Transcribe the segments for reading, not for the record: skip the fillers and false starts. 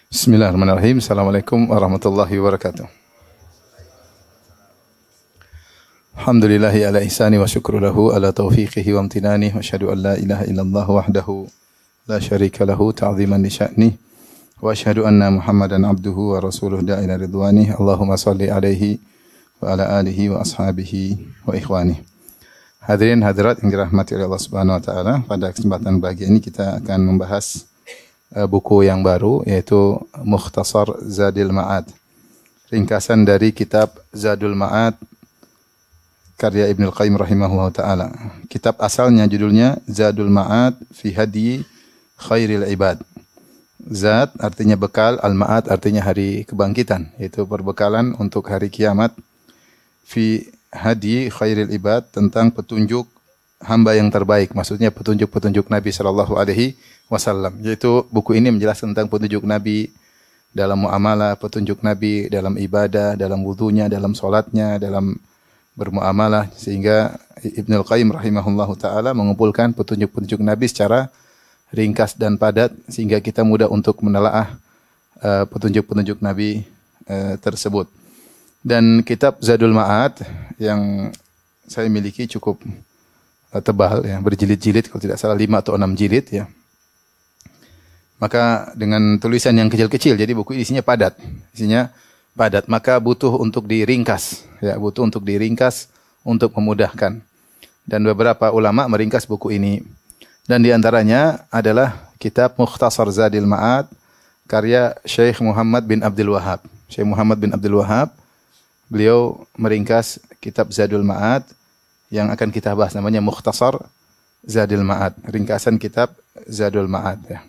Bismillahirrahmanirrahim. Assalamualaikum warahmatullahi wabarakatuh. Alhamdulillahi ala ihsani wa syukru lahu ala taufiqihi wa amtinani wa asyhadu an la ilaha illallah wahdahu la syarika lahu ta'ziman li sya'ni wa asyhadu anna Muhammadan abduhu wa rasuluhu da'ila ridwani. Allahumma salli alaihi wa ala alihi wa ashabihi wa ikhwani. Hadirin hadirat yang dirahmati oleh Allah Subhanahu wa taala, pada kesempatan pagi ini kita akan membahas buku yang baru, yaitu Mukhtasar Zadil Ma'ad, ringkasan dari kitab Zadul Ma'ad karya Ibnul Qayyim rahimahullah ta'ala. Kitab asalnya judulnya Zadul Ma'ad fi Hadi Khairil Ibad. Zad artinya bekal, Al-Ma'ad artinya hari kebangkitan, yaitu perbekalan untuk hari kiamat. Fi Hadi Khairil Ibad, tentang petunjuk hamba yang terbaik, maksudnya petunjuk-petunjuk Nabi sallallahu alaihi wasallam. Yaitu buku ini menjelaskan tentang petunjuk Nabi dalam muamalah, petunjuk Nabi dalam ibadah, dalam wudunya, dalam salatnya, dalam bermuamalah, sehingga Ibnul Qayyim rahimahullahu taala mengumpulkan petunjuk-petunjuk Nabi secara ringkas dan padat sehingga kita mudah untuk menelaah petunjuk-petunjuk Nabi tersebut. Dan kitab Zadul Ma'ad yang saya miliki cukup tebal, ya, berjilid-jilid, kalau tidak salah 5 atau 6 jilid, ya. Maka dengan tulisan yang kecil-kecil, jadi buku isinya padat, maka butuh untuk diringkas, ya, butuh untuk diringkas untuk memudahkan. Dan beberapa ulama meringkas buku ini. Dan di antaranya adalah kitab Mukhtasar Zadil Ma'ad karya Syekh Muhammad bin Abdul Wahhab. Syekh Muhammad bin Abdul Wahhab, beliau meringkas kitab Zadul Ma'ad yang akan kita bahas, namanya Mukhtasar Zadil Ma'ad, ringkasan kitab Zadul Ma'ad, ya.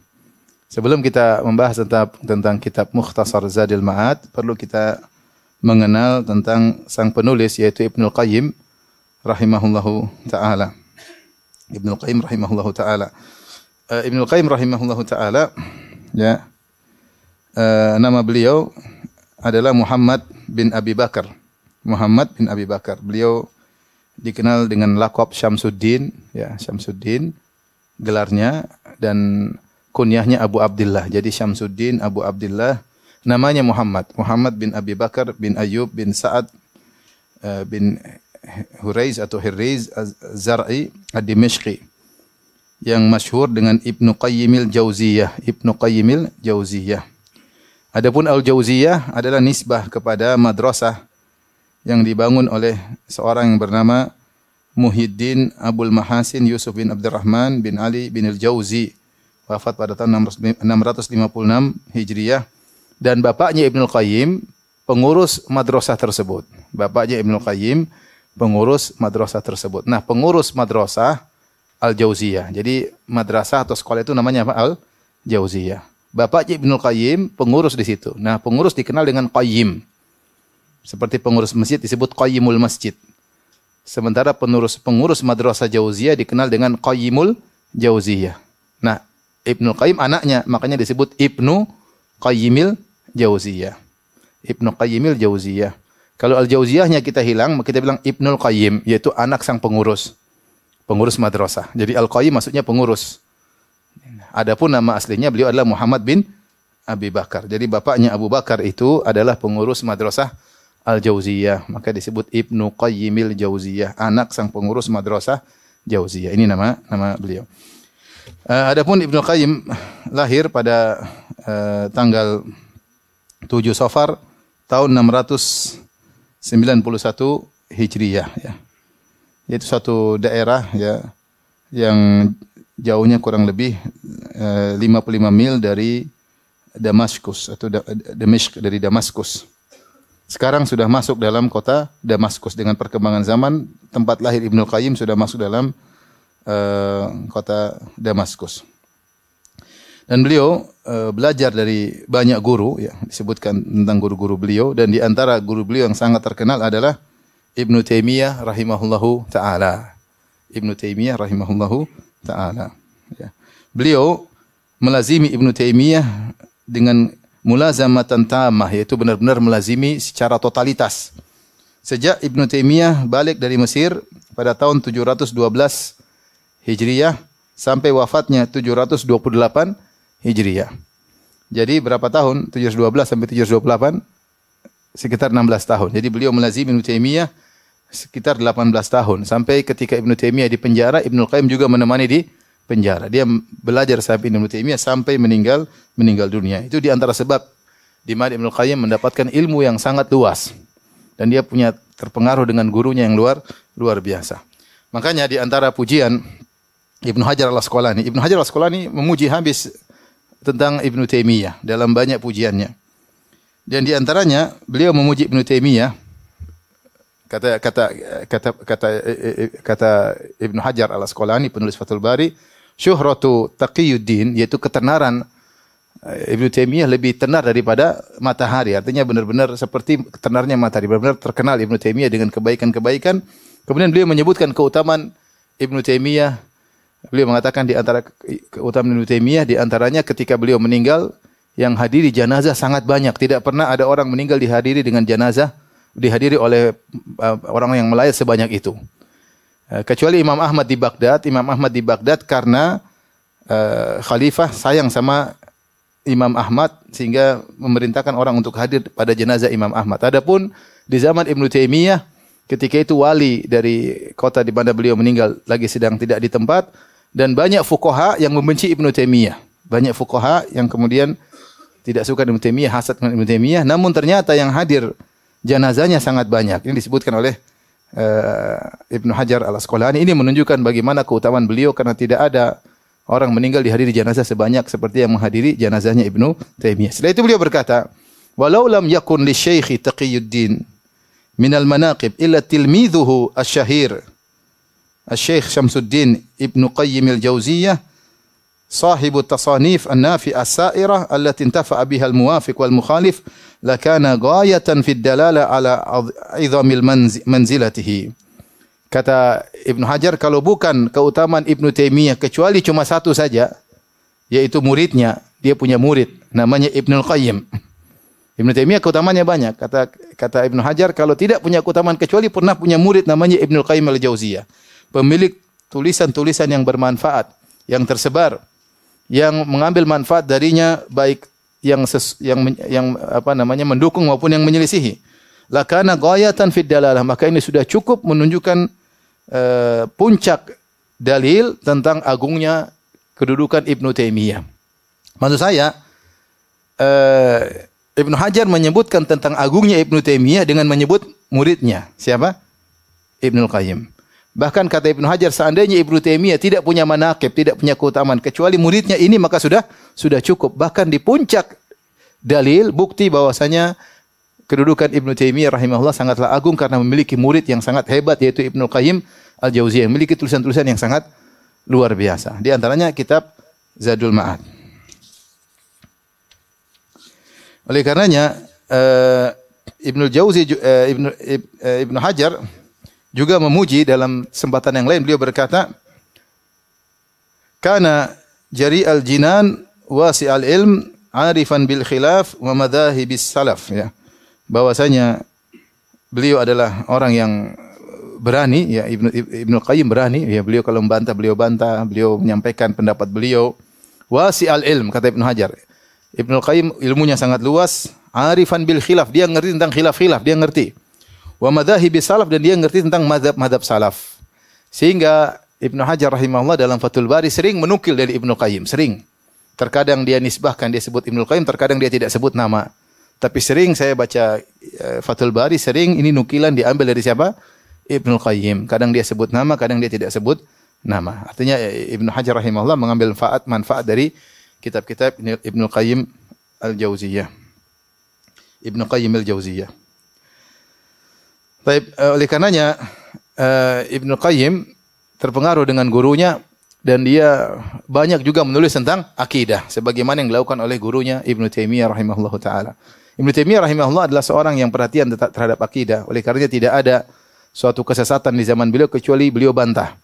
Sebelum kita membahas tentang kitab Mukhtasar Zadil Ma'ad, perlu kita mengenal tentang sang penulis, yaitu Ibnul Qayyim rahimahullahu taala. Ibnul Qayyim rahimahullahu taala. Ibnul Qayyim rahimahullahu taala, ya. Nama beliau adalah Muhammad bin Abi Bakar. Muhammad bin Abi Bakar. Beliau dikenal dengan laqab Syamsuddin, ya, Syamsuddin gelarnya, dan kunyahnya Abu Abdullah. Jadi Syamsuddin Abu Abdullah, namanya Muhammad. Muhammad bin Abi Bakar bin Ayyub bin Sa'ad bin Huraiz atau Hirriz Az-Zar'i Ad-Dimashqi, yang masyhur dengan Ibnu Qayyimil Jauziyah. Ibnu Qayyimil Jauziyah. Adapun Al-Jauziyah adalah nisbah kepada madrasah yang dibangun oleh seorang yang bernama Muhyiddin Abul Mahasin Yusuf bin Abdurrahman bin Ali bin Al-Jauzi, wafat pada tahun 656 Hijriah, dan bapaknya Ibnul Qayyim pengurus madrasah tersebut. Bapaknya Ibnul Qayyim pengurus madrasah tersebut. Nah, pengurus madrasah Al-Jauziyah. Jadi madrasah atau sekolah itu namanya apa? Al-Jauziyah. Bapaknya Ibnul Qayyim pengurus di situ. Nah, pengurus dikenal dengan Qayyim. Seperti pengurus masjid disebut Qayyimul Masjid. Sementara pengurus madrasah Jauziyah dikenal dengan Qayyimul Jauziyah. Nah, Ibnu Qayyim anaknya, makanya disebut Ibnu Qayyimil Jauziyah. Ibnu Qayyimil Jauziyah. Kalau Al-Jauziyahnya kita hilang, kita bilang Ibnul Qayyim, yaitu anak sang pengurus. Pengurus madrasah. Jadi Al-Qayyim maksudnya pengurus. Adapun nama aslinya beliau adalah Muhammad bin Abi Bakar. Jadi bapaknya Abu Bakar itu adalah pengurus madrasah Al-Jauziyah. Maka disebut Ibnu Qayyimil Jauziyah, anak sang pengurus madrasah Jauziyah. Ini nama beliau. Adapun Ibnu Qayyim lahir pada tanggal 7 Safar tahun 691 Hijriyah, ya. Yaitu suatu daerah, ya, yang jauhnya kurang lebih 55 mil dari Damaskus atau Damashq, dari Damaskus. Sekarang sudah masuk dalam kota Damaskus. Dengan perkembangan zaman, tempat lahir Ibnu Qayyim sudah masuk dalam kota Damaskus. Dan beliau belajar dari banyak guru, ya, disebutkan tentang guru-guru beliau, dan di antara guru beliau yang sangat terkenal adalah Ibnu Taimiyah rahimahullahu taala. Ibnu Taimiyah rahimahullahu taala, ya. Beliau melazimi Ibnu Taimiyah dengan mulazamatan tamah, yaitu benar-benar melazimi secara totalitas. Sejak Ibnu Taimiyah balik dari Mesir pada tahun 712 Hijriyah sampai wafatnya 728 Hijriyah. Jadi berapa tahun? 712 sampai 728 sekitar 16 tahun. Jadi beliau melazimi Ibnu Taimiyah sekitar 18 tahun sampai ketika Ibnu Taimiyah di penjara, Ibnu Qayyim juga menemani di penjara. Dia belajar sampai Ibnu Taimiyah sampai meninggal dunia. Itu di antara sebab di mana Ibnu Qayyim mendapatkan ilmu yang sangat luas dan dia punya terpengaruh dengan gurunya yang luar biasa. Makanya di antara pujian Ibnu Hajar Al-Asqalani, Ibnu Hajar Al-Asqalani memuji habis tentang Ibnu Taimiyah dalam banyak pujiannya. Dan di antaranya beliau memuji Ibnu Taimiyah, kata Ibnu Hajar Al-Asqalani penulis Fathul Bari, syuhratu taqiyuddin, yaitu ketenaran Ibnu Taimiyah lebih tenar daripada matahari. Artinya benar-benar seperti tenarnya matahari, benar-benar terkenal Ibnu Taimiyah dengan kebaikan-kebaikan. Kemudian beliau menyebutkan keutamaan Ibnu Taimiyah. Beliau mengatakan di antara keutamaan Ibnu Taimiyah di antaranya ketika beliau meninggal yang hadiri janazah sangat banyak. Tidak pernah ada orang meninggal dihadiri dengan janazah dihadiri oleh orang yang melayat sebanyak itu. Kecuali Imam Ahmad di Baghdad. Imam Ahmad di Baghdad karena khalifah sayang sama Imam Ahmad sehingga memerintahkan orang untuk hadir pada jenazah Imam Ahmad. Adapun di zaman Ibnu Taimiyah ketika itu wali dari kota di mana beliau meninggal lagi sedang tidak di tempat. Dan banyak fuqaha yang membenci Ibnu Taimiyah. Banyak fuqaha yang kemudian tidak suka Ibnu Taimiyah, hasad dengan Ibnu Taimiyah. Namun ternyata yang hadir janazahnya sangat banyak. Ini disebutkan oleh Ibnu Hajar Al-Asqalani. Ini menunjukkan bagaimana keutamaan beliau karena tidak ada orang meninggal dihadiri janazah sebanyak seperti yang menghadiri janazahnya Ibnu Taimiyah. Setelah itu beliau berkata, "Walau lam yakun li Syekh Taqiyuddin min al-manaqib illa tilmidhuhu asy-syahir Asy-Syaikh Syamsuddin Ibnu Qayyim al-Jauziyah sahibu tasanif an-nafi as-sa'irah allati intafa'a biha al-muwafiq wal mukhalif lakana ghayatan fi ad-dalala ala 'idhamil manzilatihi." Kata Ibnu Hajar, kalau bukan keutamaan Ibnu Taimiyah kecuali cuma satu saja, yaitu muridnya, dia punya murid namanya Ibnu Qayyim. Ibnu Taimiyah keutamaannya banyak. Kata Ibnu Hajar, kalau tidak punya keutamaan kecuali pernah punya murid namanya Ibnu Qayyim al-Jauziyah. Pemilik tulisan-tulisan yang bermanfaat, yang tersebar, yang mengambil manfaat darinya baik yang mendukung maupun yang menyelisihi. Lakana ghayatan fid dalalah, maka ini sudah cukup menunjukkan puncak dalil tentang agungnya kedudukan Ibnu Taimiyah. Maksud saya Ibnu Hajar menyebutkan tentang agungnya Ibnu Taimiyah dengan menyebut muridnya. Siapa? Ibnu Qayyim. Bahkan kata Ibnu Hajar, seandainya Ibnu Taimiyah tidak punya manaqib, tidak punya keutamaan kecuali muridnya ini, maka sudah cukup. Bahkan di puncak dalil bukti bahwasanya kedudukan Ibnu Taimiyah rahimahullah sangatlah agung karena memiliki murid yang sangat hebat yaitu Ibnu Qayyim al-Jauziyah, memiliki tulisan-tulisan yang sangat luar biasa. Di antaranya kitab Zadul Ma'ad. Oleh karenanya Ibnu Hajar juga memuji dalam kesempatan yang lain, beliau berkata, "Kana jari'al jinan wasi'al ilm, 'arifan bil khilaf wa madhahibis salaf." Ya. Bahwasanya beliau adalah orang yang berani, ya Ibnu Qayyim berani, ya beliau kalau membantah beliau bantah, beliau menyampaikan pendapat beliau. Wasi'al ilm, kata Ibnu Hajar. Ibnu Qayyim ilmunya sangat luas, 'arifan bil khilaf, dia ngerti tentang khilaf-khilaf, dia ngerti. Wa madhahibi salaf, dan dia ngerti tentang mazhab-mazhab salaf. Sehingga Ibnu Hajar rahimahullah dalam Fathul Bari sering menukil dari Ibnu Qayyim, sering. Terkadang dia nisbahkan, dia sebut Ibnu Qayyim, terkadang dia tidak sebut nama. Tapi sering saya baca Fathul Bari, sering ini nukilan diambil dari siapa? Ibnu Qayyim. Kadang dia sebut nama, kadang dia tidak sebut nama. Artinya Ibnu Hajar rahimahullah mengambil manfaat dari kitab-kitab Ibnu Qayyim al-Jauziyah. Ibnu Qayyim al-Jauziyah. Baik, oleh karenanya Ibnu Qayyim terpengaruh dengan gurunya dan dia banyak juga menulis tentang akidah sebagaimana yang dilakukan oleh gurunya Ibnu Taimiyah rahimahullahu taala. Ibnu Taimiyah rahimahullah adalah seorang yang perhatian terhadap akidah. Oleh karenanya tidak ada suatu kesesatan di zaman beliau kecuali beliau bantah.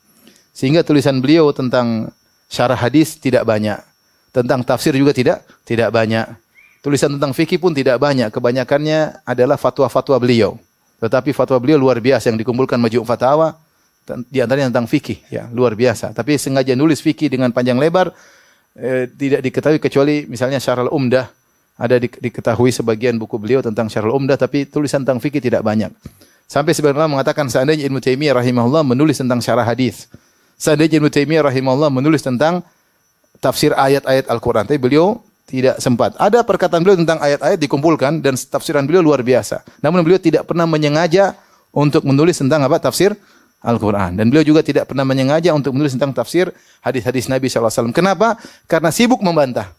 Sehingga tulisan beliau tentang syarah hadis tidak banyak, tentang tafsir juga tidak banyak. Tulisan tentang fikih pun tidak banyak, kebanyakannya adalah fatwa-fatwa beliau. Tetapi fatwa beliau luar biasa yang dikumpulkan Majmu' Fatawa, di antaranya tentang fikih, ya luar biasa. Tapi sengaja nulis fikih dengan panjang lebar tidak diketahui kecuali misalnya Syarah Al-Umdah Ada diketahui sebagian buku beliau tentang Syarhul Umdah, tapi tulisan tentang fikih tidak banyak. Sampai sebagian ulama mengatakan seandainya Ibnu Taimiyah rahimahullah menulis tentang syarah hadis, seandainya Ibnu Taimiyah rahimahullah menulis tentang tafsir ayat-ayat Al-Quran, tapi beliau tidak sempat. Ada perkataan beliau tentang ayat-ayat dikumpulkan dan tafsiran beliau luar biasa. Namun beliau tidak pernah menyengaja untuk menulis tentang apa? Tafsir Al-Quran. Dan beliau juga tidak pernah menyengaja untuk menulis tentang tafsir hadis-hadis Nabi SAW. Kenapa? Karena sibuk membantah.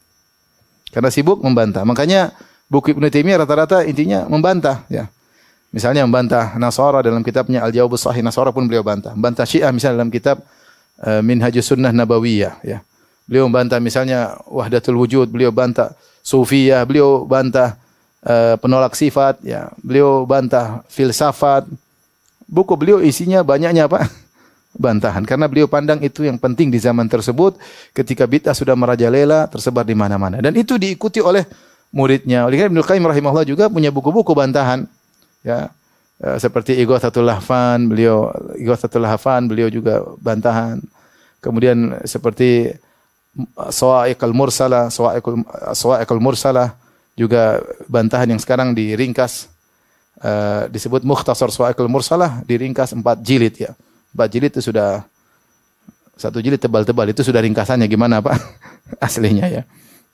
Makanya buku Ibnu Taimiyah rata-rata intinya membantah. Ya. Misalnya membantah Nasara dalam kitabnya Al-Jawabus Sahih. Nasara pun beliau bantah. Membantah Syiah misalnya dalam kitab Minhajus Sunnah Nabawiyah. Ya. Beliau membantah misalnya Wahdatul Wujud. Beliau bantah Sufiyah. Beliau bantah penolak sifat. Ya. Beliau bantah filsafat. Buku beliau isinya banyaknya apa? Bantahan. Karena beliau pandang itu yang penting di zaman tersebut ketika bid'ah sudah merajalela tersebar di mana-mana. Dan itu diikuti oleh muridnya. Oleh karena Ibnu Qayyim rahimahullah juga punya buku-buku bantahan. Ya. Seperti Ighatsatul Lahfan, beliau juga bantahan. Kemudian seperti Sawa'iqul Mursalah juga bantahan yang sekarang diringkas disebut Mukhtasar Sawa'iqul Mursalah, diringkas 4 jilid ya. 4 jilid itu sudah 1 jilid tebal-tebal, itu sudah ringkasannya gimana Pak aslinya ya.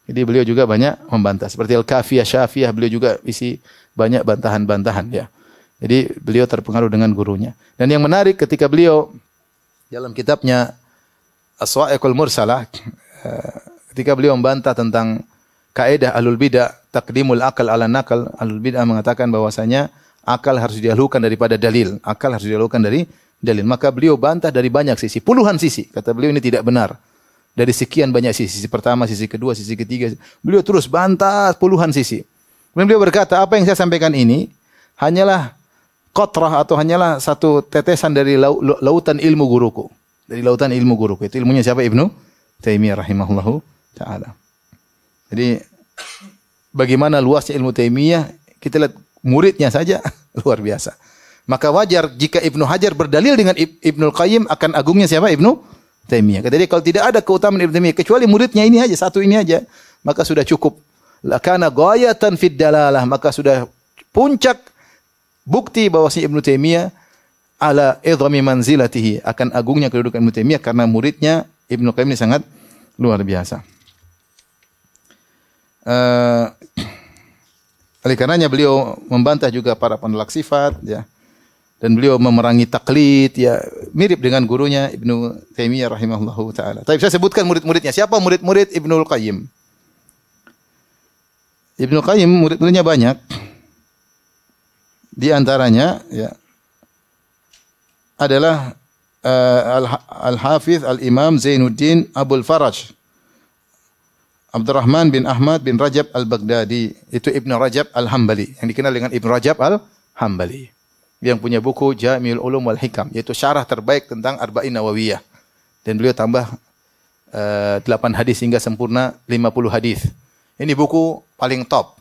Jadi beliau juga banyak membantah. Seperti Al-Kafiyah Syafiyah, beliau juga isi banyak bantahan-bantahan ya. Jadi beliau terpengaruh dengan gurunya. Dan yang menarik ketika beliau dalam kitabnya As-Sawa'iqul Mursalah, ketika beliau membantah tentang kaidah Ahlul Bidah, taqdimul akal ala nakal, Ahlul Bidah mengatakan bahwasanya akal harus didahulukan daripada dalil. Akal harus didahulukan dari dalil. Maka beliau bantah dari banyak sisi, puluhan sisi. Kata beliau ini tidak benar. Dari sekian banyak sisi. Sisi pertama, sisi kedua, sisi ketiga. Beliau terus bantah puluhan sisi. Kemudian beliau berkata, apa yang saya sampaikan ini hanyalah qatrah atau hanyalah satu tetesan dari lautan ilmu guruku. Dari lautan ilmu guruku. Itu ilmunya siapa? Ibnu Taimiyah rahimahullahu ta'ala. Jadi bagaimana luasnya ilmu Taimiyah, kita lihat muridnya saja luar biasa. Maka wajar jika Ibnu Hajar berdalil dengan Ibnul Qayyim akan agungnya siapa? Ibnu Taimiyah. Jadi kalau tidak ada keutamaan Ibnu Taimiyah kecuali muridnya ini aja, satu ini aja, maka sudah cukup. Lakana ghayatan fid dalalah, maka sudah puncak bukti bahwasanya Ibnu Taimiyah ala idhami manzilatihi, akan agungnya kedudukan Ibnu Taimiyah karena muridnya Ibnu Qayyim ini sangat luar biasa. Oleh karenanya beliau membantah juga para penolak sifat ya. Dan beliau memerangi taklid ya, mirip dengan gurunya Ibnu Taimiyah rahimahullahu taala. Tapi saya sebutkan murid-muridnya. Siapa murid-murid Ibnul Qayyim? Ibnul Qayyim murid-muridnya banyak. Di antaranya ya adalah Al-Hafiz Al-Imam Zainuddin Abul Faraj Abdurrahman bin Ahmad bin Rajab Al-Baghdadi. Itu Ibnu Rajab Al-Hambali, yang dikenal dengan Ibnu Rajab Al-Hambali, yang punya buku Jami'ul Ulum wal Hikam, yaitu syarah terbaik tentang Arba'in Nawawiyah. Dan beliau tambah 8 hadis hingga sempurna 50 hadis. Ini buku paling top.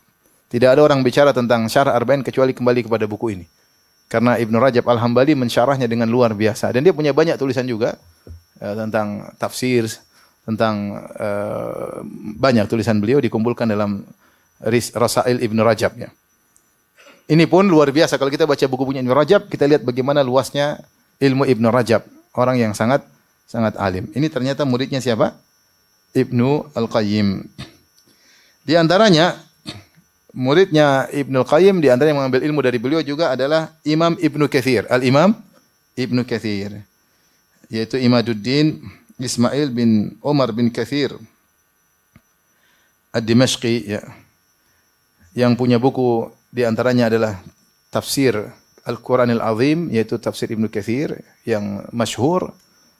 Tidak ada orang bicara tentang syarah Arba'in kecuali kembali kepada buku ini. Karena Ibnu Rajab Al-Hambali mensyarahnya dengan luar biasa. Dan dia punya banyak tulisan juga tentang tafsir, tentang banyak tulisan beliau dikumpulkan dalam Rasail Ibnu Rajab ya. Ini pun luar biasa. Kalau kita baca buku-bukunya Ibnu Rajab, kita lihat bagaimana luasnya ilmu Ibnu Rajab. Orang yang sangat alim. Ini ternyata muridnya siapa? Ibnu Al-Qayyim. Di antaranya, muridnya Ibnu Al-Qayyim, di antara yang mengambil ilmu dari beliau juga adalah Imam Ibnu Katsir. Al-Imam Ibnu Katsir. Yaitu Imaduddin Ismail bin Umar bin Katsir Ad-Dimashqi ya. Yang punya buku di antaranya adalah tafsir Al-Quranil Azim, yaitu tafsir Ibnu Katsir yang masyhur,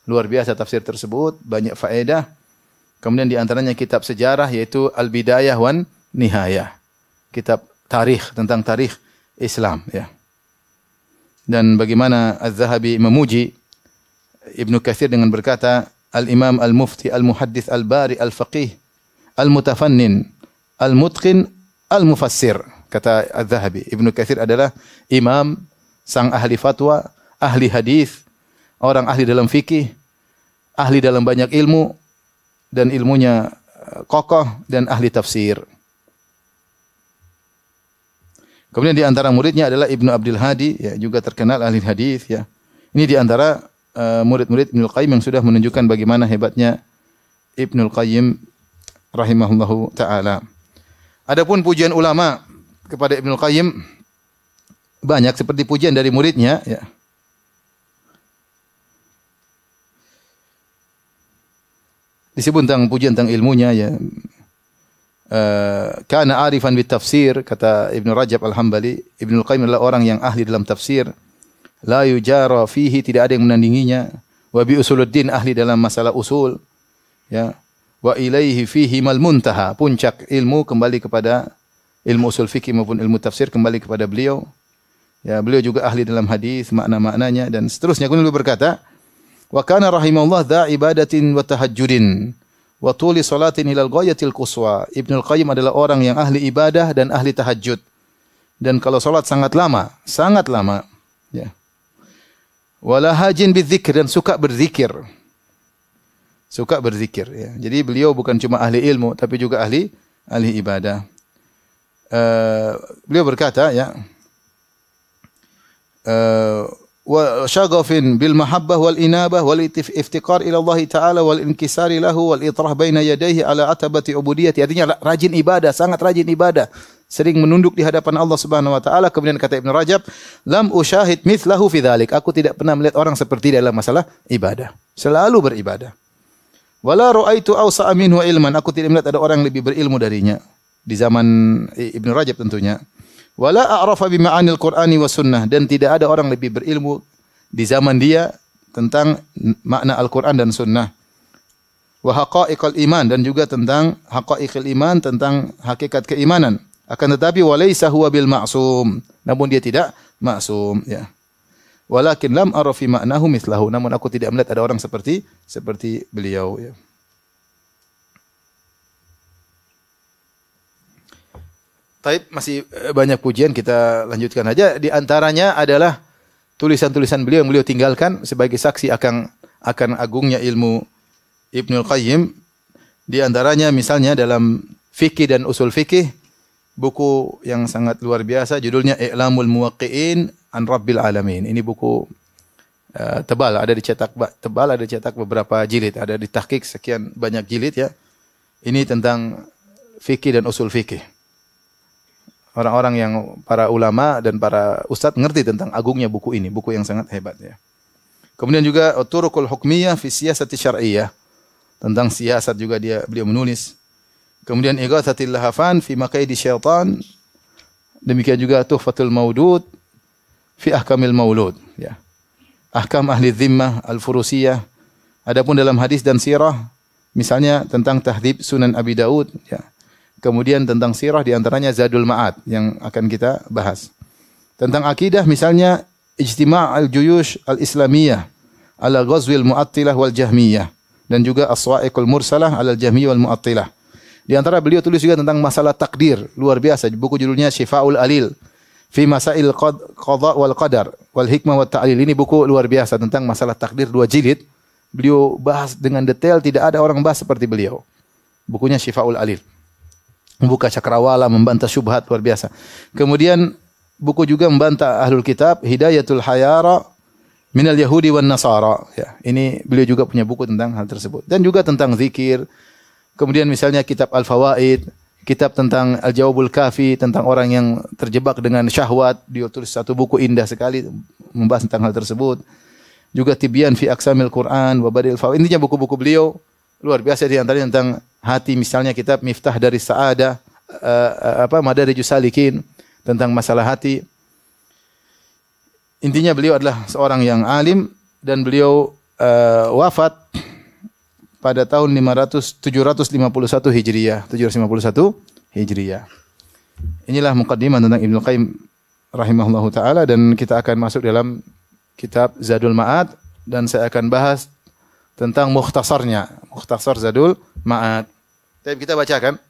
luar biasa tafsir tersebut, banyak faedah. Kemudian di antaranya kitab sejarah yaitu Al-Bidayah wan Nihayah, kitab tarikh tentang tarikh Islam ya. Dan bagaimana Az-Zahabi memuji Ibnu Katsir dengan berkata, Al-Imam Al-Mufti Al-Muhaddits Al-Bari Al-Faqih Al-Mutafannin Al-Mutqin Al-Mufassir. Kata Az-Zahabi, Ibnu Katsir adalah imam, sang ahli fatwa, ahli hadis, orang ahli dalam fikih, ahli dalam banyak ilmu, dan ilmunya kokoh, dan ahli tafsir. Kemudian di antara muridnya adalah Ibnu Abdul Hadi, ya, juga terkenal ahli hadis, ya. Ini di antara murid-murid Ibnul Qayyim yang sudah menunjukkan bagaimana hebatnya Ibnul Qayyim rahimahullahu taala. Adapun pujian ulama kepada Ibnul Qayyim banyak seperti pujian dari muridnya, ya. Disebut tentang pujian tentang ilmunya, ya. Kana arifan bit tafsir, kata Ibnu Rajab Al-Hambali, Ibnul Qayyim adalah orang yang ahli dalam tafsir. La yujara fihi, tidak ada yang menandinginya. Wa bi usuluddin, ahli dalam masalah usul, ya. Wa ilaihi fihi mal muntaha, puncak ilmu kembali kepada ilmu usul fikih maupun ilmu tafsir kembali kepada beliau. Ya, beliau juga ahli dalam hadis, makna-maknanya dan seterusnya. Kemudian beliau berkata, wa kana rahimahullah dha ibadatin wa tahajjudin wa tuli salatin ilal ghayatil quswa. Ibnul Qayyim adalah orang yang ahli ibadah dan ahli tahajud. Dan kalau salat sangat lama, ya. Wala hajin bidzikr, dan suka berzikir. Suka berzikir, ya. Jadi beliau bukan cuma ahli ilmu tapi juga ahli ibadah. Beliau berkata, ya, wa syaghafin bil mahabbah wal inabah wal iftiqar ila Allah taala wal inkisari lahu wal itrah baina yadayhi ala atabati ubudiyyati. Artinya rajin ibadah, sangat rajin ibadah, sering menunduk di hadapan Allah Subhanahu wa taala. Kemudian kata Ibnu Rajab, lam usyahid mithlahu fi dzalik, aku tidak pernah melihat orang seperti dalam masalah ibadah, selalu beribadah. Wala ra'aitu awsa'a minhu ilman, aku tidak melihat ada orang yang lebih berilmu darinya di zaman Ibnu Rajab tentunya. Wala a'rafa bi ma'anil Qur'ani was sunnah, dan tidak ada orang lebih berilmu di zaman dia tentang makna Al-Qur'an dan sunnah. Wa haqa'iqal iman, dan juga tentang haqa'iqil iman, tentang hakikat keimanan. Akan tetapi walaysa huwa bil ma'sum, namun dia tidak maksum, ya. Walakin lam ara fi ma'nahu mithlahu, namun aku tidak melihat ada orang seperti beliau, ya. Taib, masih banyak pujian, kita lanjutkan aja. Di antaranya adalah tulisan-tulisan beliau yang beliau tinggalkan sebagai saksi akan agungnya ilmu Ibnul Qayyim. Di antaranya misalnya dalam fikih dan usul fikih, buku yang sangat luar biasa judulnya I'lamul Muwaqqi'in an Rabbil Alamin. Ini buku tebal, ada dicetak beberapa jilid, ada ditahqiq sekian banyak jilid, ya. Ini tentang fikih dan usul fikih. Orang-orang yang para ulama dan para ustadz ngerti tentang agungnya buku ini, buku yang sangat hebat, ya. Kemudian juga Turuqul Hukmiyah fi Siyasati Syar'iyyah, tentang siasat juga beliau menulis. Kemudian Ighathatil Lahafan fi Makaidi Syaitan. Demikian juga Tuhfatul Maudud fi Ahkamil Maulud, ya. Ahkam Ahli Dhimmah Al-Furusiyah. Adapun dalam hadis dan sirah, misalnya tentang Tahdhib Sunan Abi Daud, ya. Kemudian tentang sirah di antaranya Zadul Ma'ad yang akan kita bahas. Tentang akidah misalnya Ijtima' al-Juyush al-Islamiyah ala Ghazwil Mu'attilah wal Jahmiyah, dan juga As-Sawa'iqul Mursalah ala Jahmiyah wal Mu'attilah. Di antara beliau tulis juga tentang masalah takdir, luar biasa. Buku judulnya Syifaul Alil fi Masail Qadha wal Qadar wal Hikmah wat Ta'lil. Ini buku luar biasa tentang masalah takdir, 2 jilid. Beliau bahas dengan detail, tidak ada orang bahas seperti beliau. Bukunya Syifaul Alil. Membuka cakrawala, membantah syubhat, luar biasa. Kemudian buku juga membantah Ahlul Kitab, Hidayatul Hayara minal Yahudi wan Nasara, ya. Ini beliau juga punya buku tentang hal tersebut. Dan juga tentang zikir. Kemudian misalnya kitab Al-Fawaid, kitab tentang Al-Jawabul Kafi, tentang orang yang terjebak dengan syahwat. Dia tulis 1 buku indah sekali membahas tentang hal tersebut. Juga Tibyan fi Aqsamil Quran wa Badil Fawaid. Intinya buku-buku beliau luar biasa, di antaranya tentang hati, misalnya kitab Miftah dari Sa'adah, Madarijus Salikin, tentang masalah hati. Intinya beliau adalah seorang yang alim, dan beliau wafat pada tahun 751 Hijriah. Inilah muqaddimah tentang Ibnu Qayyim rahimahullahu taala, dan kita akan masuk dalam kitab Zadul Ma'ad, dan saya akan bahas tentang mukhtasarnya, mukhtasar Zadul Ma'ad. Tapi kita bacakan.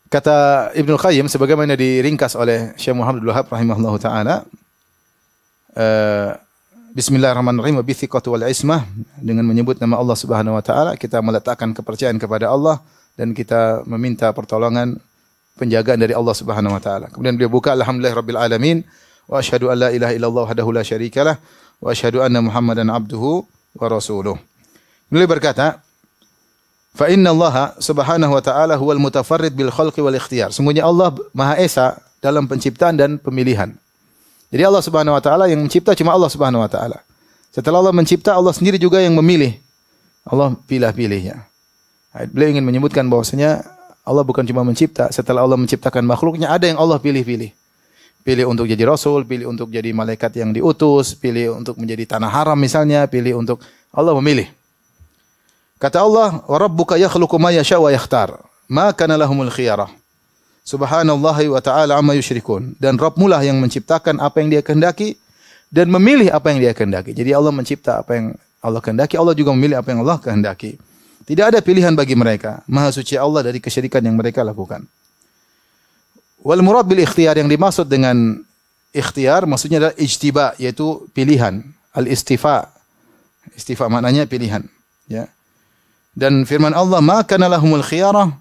Kata Ibnu Qayyim sebagaimana diringkas oleh Syekh Muhammad Abdul Wahhab rahimahullahu taala, Bismillahirrahmanirrahim, wa bi thiqati wal ismah, dengan menyebut nama Allah Subhanahu wa taala kita meletakkan kepercayaan kepada Allah dan kita meminta pertolongan penjagaan dari Allah Subhanahu wa taala. Kemudian beliau buka alhamdulillahirabbil alamin wa asyhadu an la ilaha illallah wahdahu la syarikalah wa asyhadu anna Muhammadan abduhu wa rasuluh. Beliau berkata, fa inna Allah Subhanahu wa taala huwal mutafarrid bil khalqi wal ikhtiyar. Sungguhnya Allah Maha Esa dalam penciptaan dan pemilihan. Jadi Allah Subhanahu wa taala yang mencipta cuma Allah Subhanahu wa taala. Setelah Allah mencipta, Allah sendiri juga yang memilih. Allah pilih-pilih ya. Beliau ingin menyebutkan bahwasanya Allah bukan cuma mencipta, setelah Allah menciptakan makhluknya ada yang Allah pilih-pilih. Pilih untuk jadi rasul, pilih untuk jadi malaikat yang diutus, pilih untuk menjadi tanah haram misalnya, pilih untuk Allah memilih. Kata Allah, "Wa rabbuka yakhluqu ma yasha' wa yakhtar, ma kana lahumul khiyarah." Subhanallahi wa ta'ala amma yusyrikun. Dan Rabbmu lah yang menciptakan apa yang Dia kehendaki dan memilih apa yang Dia kehendaki. Jadi Allah mencipta apa yang Allah kehendaki, Allah juga memilih apa yang Allah kehendaki. Tidak ada pilihan bagi mereka. Maha suci Allah dari kesyirikan yang mereka lakukan. Wal murad bil ikhtiyar, yang dimaksud dengan ikhtiyar maksudnya adalah ijtiba, yaitu pilihan. Al istifa. Istifa maknanya pilihan, ya. Dan firman Allah, "Ma kana lahumul khiyarah",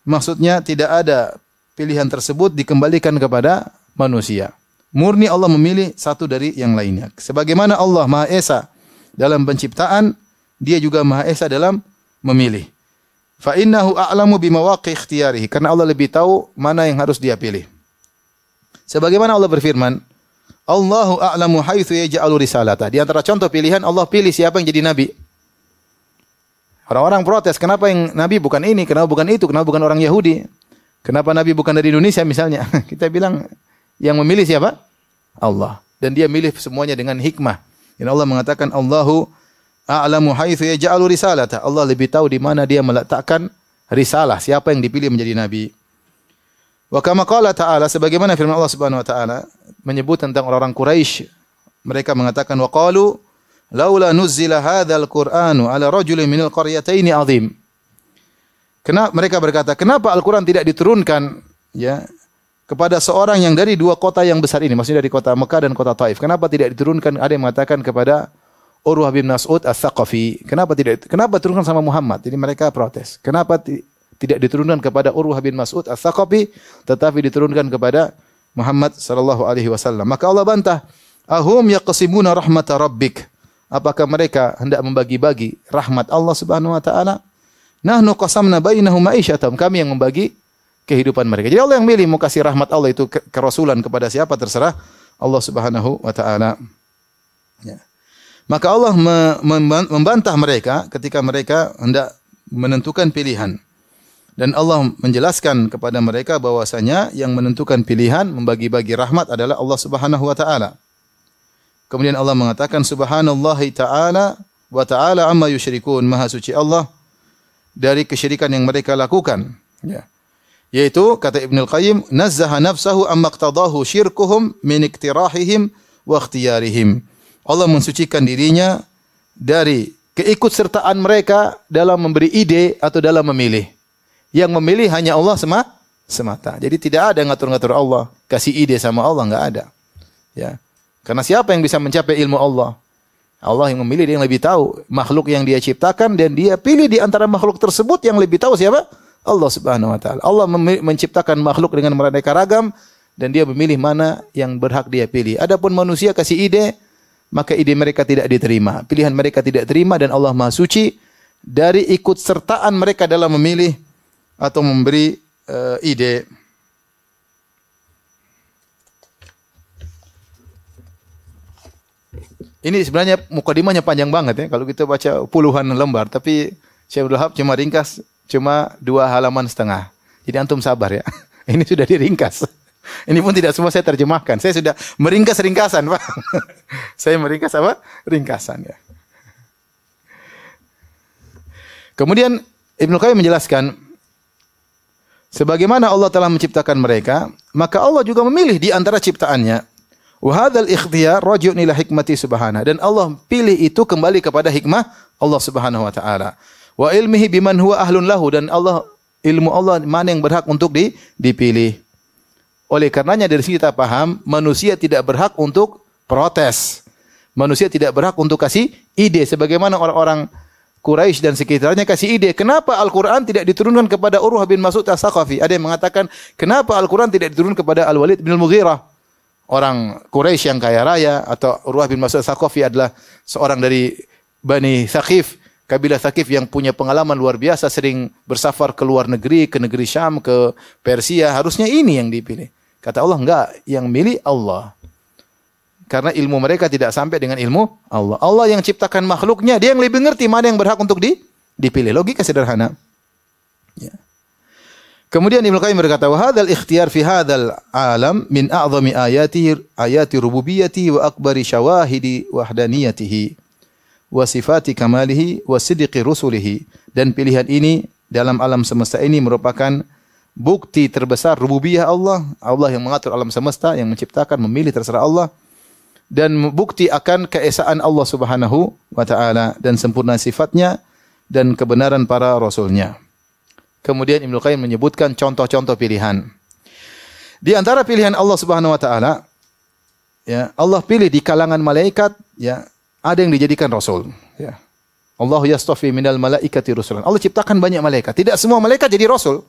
maksudnya tidak ada pilihan tersebut dikembalikan kepada manusia. Murni Allah memilih satu dari yang lainnya. Sebagaimana Allah Maha Esa dalam penciptaan, Dia juga Maha Esa dalam memilih. Fa innahu a'lamu bimawaqi ikhtiyarihi, karena Allah lebih tahu mana yang harus Dia pilih. Sebagaimana Allah berfirman, "Allahu a'lamu haitsu yaj'alu risalata." Di antara contoh pilihan, Allah pilih siapa yang jadi nabi. Orang-orang protes, kenapa yang nabi bukan ini, kenapa bukan itu, kenapa bukan orang Yahudi? Kenapa nabi bukan dari Indonesia misalnya? Kita bilang yang memilih siapa? Allah. Dan Dia milih semuanya dengan hikmah. Dan Allah mengatakan, "Allahu a'lamu haitsu yaj'alu risalata." Allah lebih tahu di mana Dia meletakkan risalah, siapa yang dipilih menjadi nabi. Wa kama qala ta'ala, sebagaimana firman Allah Subhanahu wa taala menyebut tentang orang-orang Quraisy, mereka mengatakan, wa qalu laula nuzzila hadzal qur'anu ala rajulin minal qaryataini azim. Kenapa mereka berkata, kenapa Al-Qur'an tidak diturunkan ya kepada seorang yang dari dua kota yang besar ini, maksudnya dari kota Mekah dan kota Taif. Kenapa tidak diturunkan? Ada yang mengatakan kepada Urwah bin Mas'ud Ats-Tsaqafi. Kenapa turunkan sama Muhammad? Jadi mereka protes. Kenapa tidak diturunkan kepada Urwah bin Mas'ud Ats-Tsaqafi tetapi diturunkan kepada Muhammad sallallahu alaihi wasallam? Maka Allah bantah, "Ahum yaqsimuna rahmata rabbik." Apakah mereka hendak membagi-bagi rahmat Allah Subhanahu wa taala? Nahnu qasamna bainahum ma'isyatahum. Kami yang membagi kehidupan mereka. Jadi Allah yang milih mau kasih rahmat Allah itu kerasulan kepada siapa terserah Allah Subhanahu wa taala. Ya. Maka Allah membantah mereka ketika mereka hendak menentukan pilihan. Dan Allah menjelaskan kepada mereka bahwasanya yang menentukan pilihan membagi-bagi rahmat adalah Allah Subhanahu wa taala. Kemudian Allah mengatakan, Subhanallahi ta'ala wa ta'ala amma yusyrikun. Maha suci Allah dari kesyirikan yang mereka lakukan. Ya. Yaitu, kata Ibnul Qayyim, nazzaha nafsahu amma iqtadahu syirkuhum min iktirahihim wa ikhtiyarihim. Allah mensucikan dirinya dari keikutsertaan mereka dalam memberi ide atau dalam memilih. Yang memilih hanya Allah semata. Jadi tidak ada ngatur-ngatur Allah. Kasih ide sama Allah, enggak ada. Ya. Karena siapa yang bisa mencapai ilmu Allah? Allah yang memilih, Dia yang lebih tahu makhluk yang Dia ciptakan, dan Dia pilih di antara makhluk tersebut yang lebih tahu siapa? Allah Subhanahu wa taala. Allah menciptakan makhluk dengan beraneka ragam dan Dia memilih mana yang berhak Dia pilih. Adapun manusia kasih ide, maka ide mereka tidak diterima, pilihan mereka tidak terima, dan Allah Maha suci dari ikut sertaan mereka dalam memilih atau memberi ide. Ini sebenarnya mukadimahnya panjang banget ya, kalau kita baca puluhan lembar, tapi Syekh Abdul Wahab cuma ringkas, cuma 2 halaman setengah. Jadi antum sabar ya. Ini sudah diringkas. Ini pun tidak semua saya terjemahkan. Saya sudah meringkas ringkasan, Pak. Saya meringkas apa? Ringkasan ya. Kemudian Ibnu Qayyim menjelaskan, sebagaimana Allah telah menciptakan mereka, maka Allah juga memilih di antara ciptaannya. Wa hadzal ikhtiyar raji'un ila hikmati subhanahu, dan Allah pilih itu kembali kepada hikmah Allah Subhanahu wa taala. Wa ilmihi biman huwa ahlun lahu, dan Allah, ilmu Allah mana yang berhak untuk dipilih. Oleh karenanya dari sini kita paham manusia tidak berhak untuk protes. Manusia tidak berhak untuk kasih ide sebagaimana orang-orang Quraisy dan sekitarnya kasih ide, kenapa Al-Quran tidak diturunkan kepada Urwah bin Mas'ud As-Saqafi? Ada yang mengatakan, kenapa Al-Quran tidak diturunkan kepada Al-Walid bin Al-Mughirah? Orang Quraisy yang kaya raya, atau Urwah bin Mas'ud As-Saqafi adalah seorang dari Bani Thaqif, kabilah Thaqif yang punya pengalaman luar biasa, sering bersafar ke luar negeri, ke negeri Syam, ke Persia. Harusnya ini yang dipilih. Kata Allah, enggak, yang milih Allah. Karena ilmu mereka tidak sampai dengan ilmu Allah. Allah yang ciptakan makhluknya, dia yang lebih ngerti mana yang berhak untuk dipilih. Logika sederhana. Ya. Kemudian Ibnu Qayyim berkata, "Wa hadzal ikhtiyar fi hadzal alam min a'zami ayati rububiyyati wa akbari syawahidi wahdaniyatihi wa sifati kamalihi wa sidqi rusulihi." Dan pilihan ini dalam alam semesta ini merupakan bukti terbesar rububiyah Allah. Allah yang mengatur alam semesta, yang menciptakan, memilih, terserah Allah. Dan bukti akan keesaan Allah Subhanahu wa taala dan sempurna sifatnya dan kebenaran para rasulnya. Kemudian Ibnu Qayyim menyebutkan contoh-contoh pilihan. Di antara pilihan Allah Subhanahu wa taala, ya, Allah pilih di kalangan malaikat, ya, ada yang dijadikan rasul, ya. Allah yastafi minal malaikati rusulan. Allah ciptakan banyak malaikat. Tidak semua malaikat jadi rasul.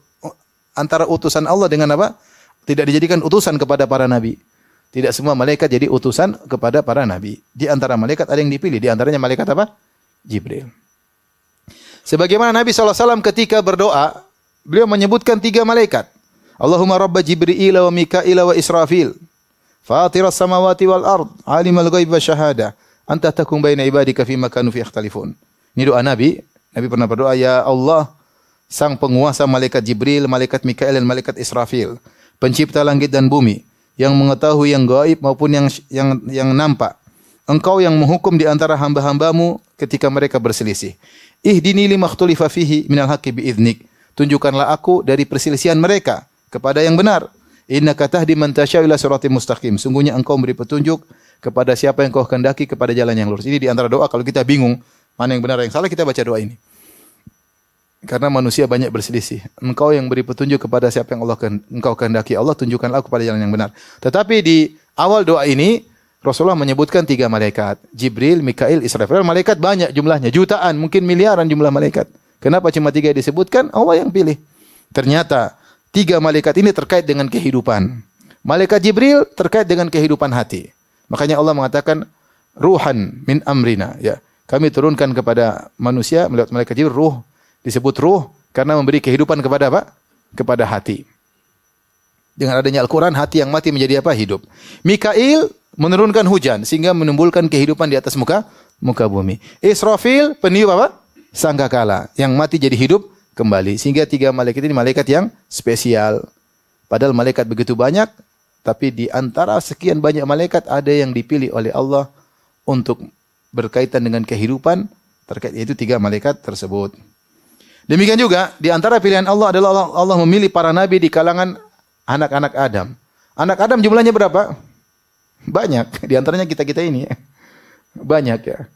Antara utusan Allah dengan apa? Tidak dijadikan utusan kepada para nabi. Tidak semua malaikat jadi utusan kepada para nabi. Di antara malaikat ada yang dipilih. Di antaranya malaikat apa? Jibril. Sebagaimana Nabi SAW ketika berdoa, beliau menyebutkan 3 malaikat. Allahumma rabba Jibril wa Mikail wa Israfil. Fatiras samawati wal ard. Alimal ghaib wa syahada. Anta takum baina ibadika fima kanu fi ikhtalifun. Ini doa Nabi. Nabi pernah berdoa, ya Allah, sang penguasa malaikat Jibril, malaikat Mikail dan malaikat Israfil. Pencipta langit dan bumi. Yang mengetahui yang gaib maupun yang nampak. Engkau yang menghukum di antara hamba-hambamu ketika mereka berselisih. Ihdini lima ikhtalifa fihi minal haqqi biiznik. Tunjukkanlah aku dari perselisihan mereka kepada yang benar. Innaka tahdi man tasya'u ila siratim mustaqim. Sungguhnya engkau memberi petunjuk kepada siapa yang kau kehendaki kepada jalan yang lurus. Ini di antara doa kalau kita bingung mana yang benar yang salah, kita baca doa ini. Karena manusia banyak berselisih. Engkau yang beri petunjuk kepada siapa yang engkau kehendaki. Allah, tunjukkanlah aku pada jalan yang benar. Tetapi di awal doa ini Rasulullah menyebutkan 3 malaikat. Jibril, Mikail, Israfil. Malaikat banyak jumlahnya. Jutaan, mungkin miliaran jumlah malaikat. Kenapa cuma 3 disebutkan? Allah yang pilih. Ternyata 3 malaikat ini terkait dengan kehidupan. Malaikat Jibril terkait dengan kehidupan hati. Makanya Allah mengatakan ruhan min amrina. Ya, kami turunkan kepada manusia melihat malaikat Jibril ruh. Disebut ruh karena memberi kehidupan kepada apa? Kepada hati. Dengan adanya Al-Quran, hati yang mati menjadi apa? Hidup. Mikail menurunkan hujan sehingga menimbulkan kehidupan di atas muka bumi. Israfil peniup apa? Sangkakala yang mati jadi hidup kembali. Sehingga 3 malaikat ini malaikat yang spesial. Padahal malaikat begitu banyak, tapi di antara sekian banyak malaikat ada yang dipilih oleh Allah untuk berkaitan dengan kehidupan terkait, yaitu 3 malaikat tersebut. Demikian juga di antara pilihan Allah adalah Allah memilih para nabi di kalangan anak-anak Adam. Anak Adam jumlahnya berapa? Banyak. Di antaranya kita-kita ini. Banyak ya.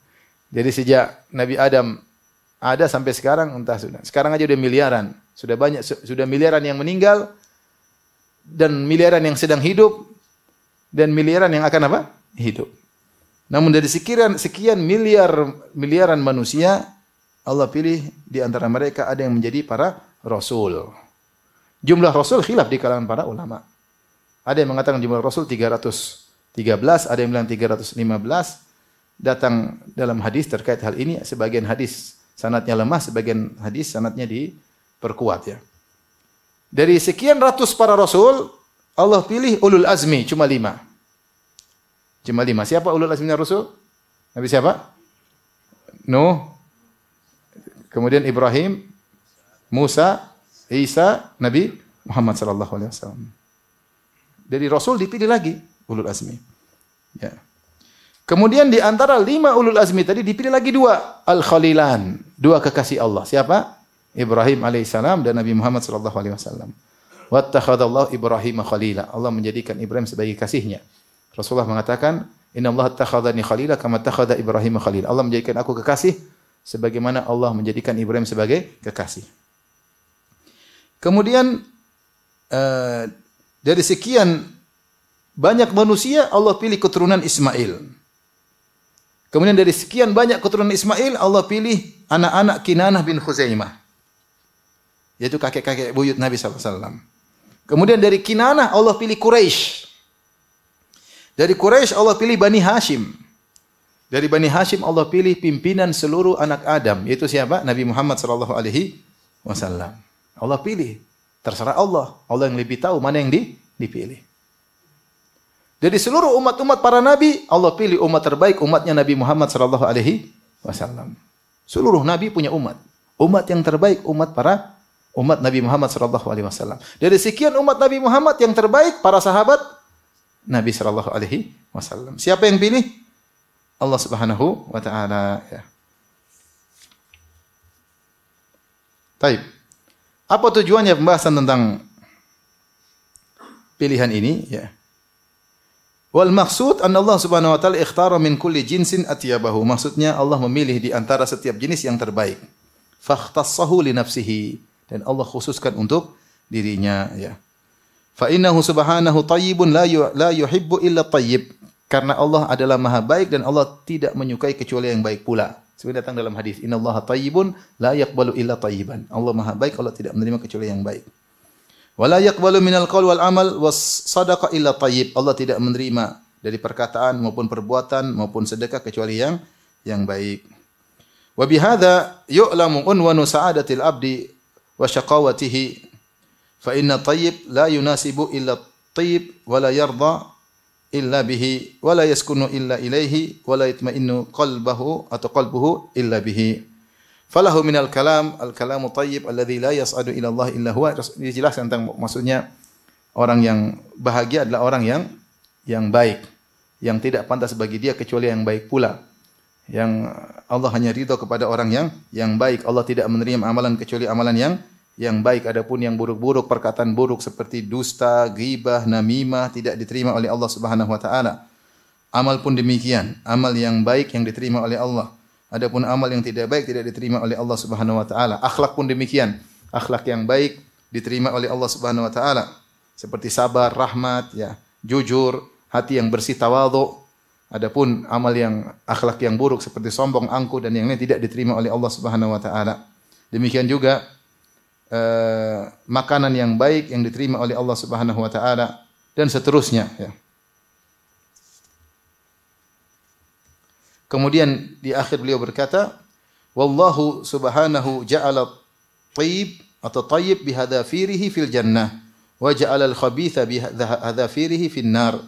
Jadi sejak Nabi Adam ada sampai sekarang entah sudah. Sekarang aja udah miliaran. Sudah banyak, sudah miliaran yang meninggal dan miliaran yang sedang hidup dan miliaran yang akan apa? Hidup. Namun dari sekian miliaran manusia, Allah pilih di antara mereka ada yang menjadi para rasul. Jumlah rasul khilaf di kalangan para ulama. Ada yang mengatakan jumlah rasul 313, ada yang bilang 315. Datang dalam hadis terkait hal ini, sebagian hadis sanadnya lemah, sebagian hadis sanadnya diperkuat ya. Dari sekian ratus para rasul, Allah pilih ulul azmi cuma 5. Cuma 5. Siapa ulul azminya rasul? Nabi siapa? Nuh. Kemudian Ibrahim, Musa, Isa, Nabi Muhammad sallallahu alaihi wasallam. Dari rasul dipilih lagi ulul azmi. Ya. Kemudian di antara 5 ulul azmi tadi dipilih lagi 2 al-khalilan, 2 kekasih Allah. Siapa? Ibrahim alaihissalam dan Nabi Muhammad sallallahu alaihi wasallam. Wattakhadallahu Ibrahim khalila. Allah menjadikan Ibrahim sebagai kasihnya. Rasulullah mengatakan, "Innallaha attakhadhani khalila kama attakhadha Ibrahim khalila." Allah menjadikan aku kekasih sebagaimana Allah menjadikan Ibrahim sebagai kekasih. Kemudian dari sekian banyak manusia Allah pilih keturunan Ismail. Kemudian dari sekian banyak keturunan Ismail, Allah pilih anak-anak Kinanah bin Khuzaimah. Yaitu kakek-kakek buyut Nabi SAW. Kemudian dari Kinanah Allah pilih Quraisy. Dari Quraisy Allah pilih Bani Hashim. Dari Bani Hashim Allah pilih pimpinan seluruh anak Adam. Yaitu siapa? Nabi Muhammad SAW. Allah pilih. Terserah Allah. Allah yang lebih tahu mana yang dipilih. Dari seluruh umat-umat para nabi, Allah pilih umat terbaik, umatnya Nabi Muhammad SAW. Seluruh nabi punya umat. Umat yang terbaik, umat Nabi Muhammad SAW. Dari sekian umat Nabi Muhammad yang terbaik, para sahabat Nabi SAW. Siapa yang pilih? Allah Subhanahu wa Ta'ala. Ya. Taib. Apa tujuannya pembahasan tentang pilihan ini? Ya. Wal maksud anna Allah Subhanahu wa taala ikhtara min kulli jinsin atyabahu. Maksudnya Allah memilih di antara setiap jenis yang terbaik. Fakhtassahu li nafsihi, dan Allah khususkan untuk dirinya, ya. Fa innahu subhanahu thayyibun la yuhibbu illa thayyib. Karena Allah adalah Maha baik dan Allah tidak menyukai kecuali yang baik pula. Seperti datang dalam hadis, innallaha thayyibun la yaqbalu illa thayyiban. Allah Maha baik, Allah tidak menerima kecuali yang baik. Wala yaqbalu minal qaul wal amal was sadaqa illa thayyib. Allah tidak menerima dari perkataan maupun perbuatan maupun sedekah kecuali yang baik. Wa bihadza yu'lamu unwanu sa'adatil abdi wa syaqawatihi. Fa inna thayyib la yunasibu illa thayyib wa la yarda illa bihi wa la yaskunu illa ilaihi wa la yatma'innu qalbuhu illa bihi. Falahu minal kalam al-kalamu thayyib alladhi la yas'adu ila Allah illa huwa. Dijelaskan tentang maksudnya orang yang bahagia adalah orang yang baik, yang tidak pantas bagi dia kecuali yang baik pula. Yang Allah hanya ridha kepada orang yang baik. Allah tidak menerima amalan kecuali amalan yang baik. Adapun yang buruk-buruk, perkataan buruk seperti dusta, ghibah, namimah tidak diterima oleh Allah Subhanahu wa taala. Amal pun demikian, amal yang baik yang diterima oleh Allah. Adapun amal yang tidak baik tidak diterima oleh Allah Subhanahu wa taala. Akhlak pun demikian. Akhlak yang baik diterima oleh Allah Subhanahu wa taala. Seperti sabar, rahmat, ya, jujur, hati yang bersih, tawadhu. Adapun amal yang akhlak yang buruk seperti sombong, angkuh dan yang lain tidak diterima oleh Allah Subhanahu wa taala. Demikian juga makanan yang baik yang diterima oleh Allah Subhanahu wa taala dan seterusnya, ya. Kemudian di akhir beliau berkata, wallahu subhanahu ja'ala tayyib atau tayyib bihadafirihi fil jannah wa ja'ala al-khabitha bihadafirihi fin nar.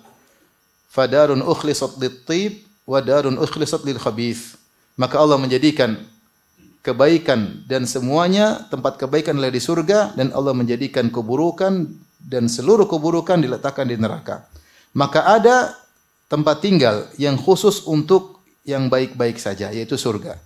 Fadarun ukhlisat lit-tayyib wa darun ukhlisat lil-khabith. Maka Allah menjadikan kebaikan dan semuanya tempat kebaikan adalah di surga, dan Allah menjadikan keburukan dan seluruh keburukan diletakkan di neraka. Maka ada tempat tinggal yang khusus untuk yang baik-baik saja, yaitu surga.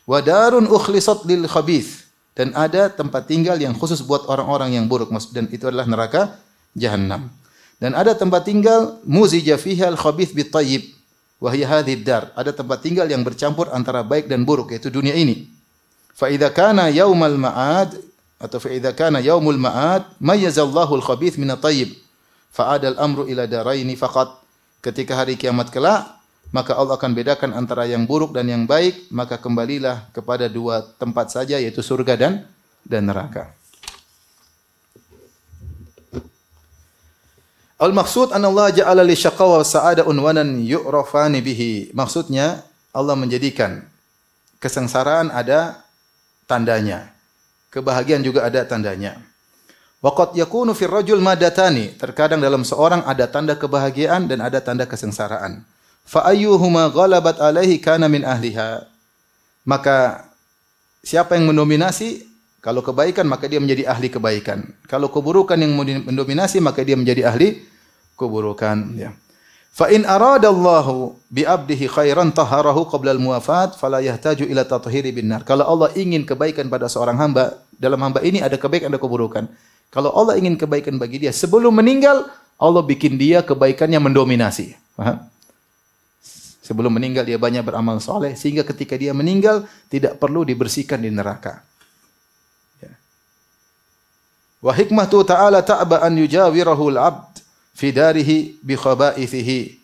Wa darun ukhlisat lil khabith, dan ada tempat tinggal yang khusus buat orang-orang yang buruk, dan itu adalah neraka Jahannam. Dan ada tempat tinggal muzija fiha al khabith bit tayyib wa hiya hadhihi dar. Ada tempat tinggal yang bercampur antara baik dan buruk, yaitu dunia ini. Fa idza kana yaumal ma'ad atau fa idza kana yaumul ma'ad mayyazallahu al khabith min at tayyib fa adal amru ila daraini faqat. Ketika hari kiamat kelak, maka Allah akan bedakan antara yang buruk dan yang baik, maka kembalilah kepada dua tempat saja, yaitu surga dan neraka. Al-maksud anna Allah ja'ala li syaqawa wa sa'ada unwanan yu'rafani bihi. Maksudnya Allah menjadikan kesengsaraan ada tandanya, kebahagiaan juga ada tandanya. Wa qad yakunu fir rajul madatani. Terkadang dalam seorang ada tanda kebahagiaan dan ada tanda kesengsaraan. Fa ayyuhuma ghalabat alaihi kana min ahliha. Maka siapa yang mendominasi, kalau kebaikan maka dia menjadi ahli kebaikan. Kalau keburukan yang mendominasi maka dia menjadi ahli keburukan, ya. Fa in aradallahu bi 'abdihi khairan taharahu qabla al-muwafat fala yahtaju ila tathhiri bin nar. Kalau Allah ingin kebaikan pada seorang hamba, dalam hamba ini ada kebaikan ada keburukan. Kalau Allah ingin kebaikan bagi dia sebelum meninggal, Allah bikin dia kebaikannya mendominasi. Paham? Sebelum meninggal dia banyak beramal soleh, sehingga ketika dia meninggal tidak perlu dibersihkan di neraka. Ya. Wa hikmatu ta'ala ta'ba an yujawirahu al-'abd fi darihi bi khaba'ithihi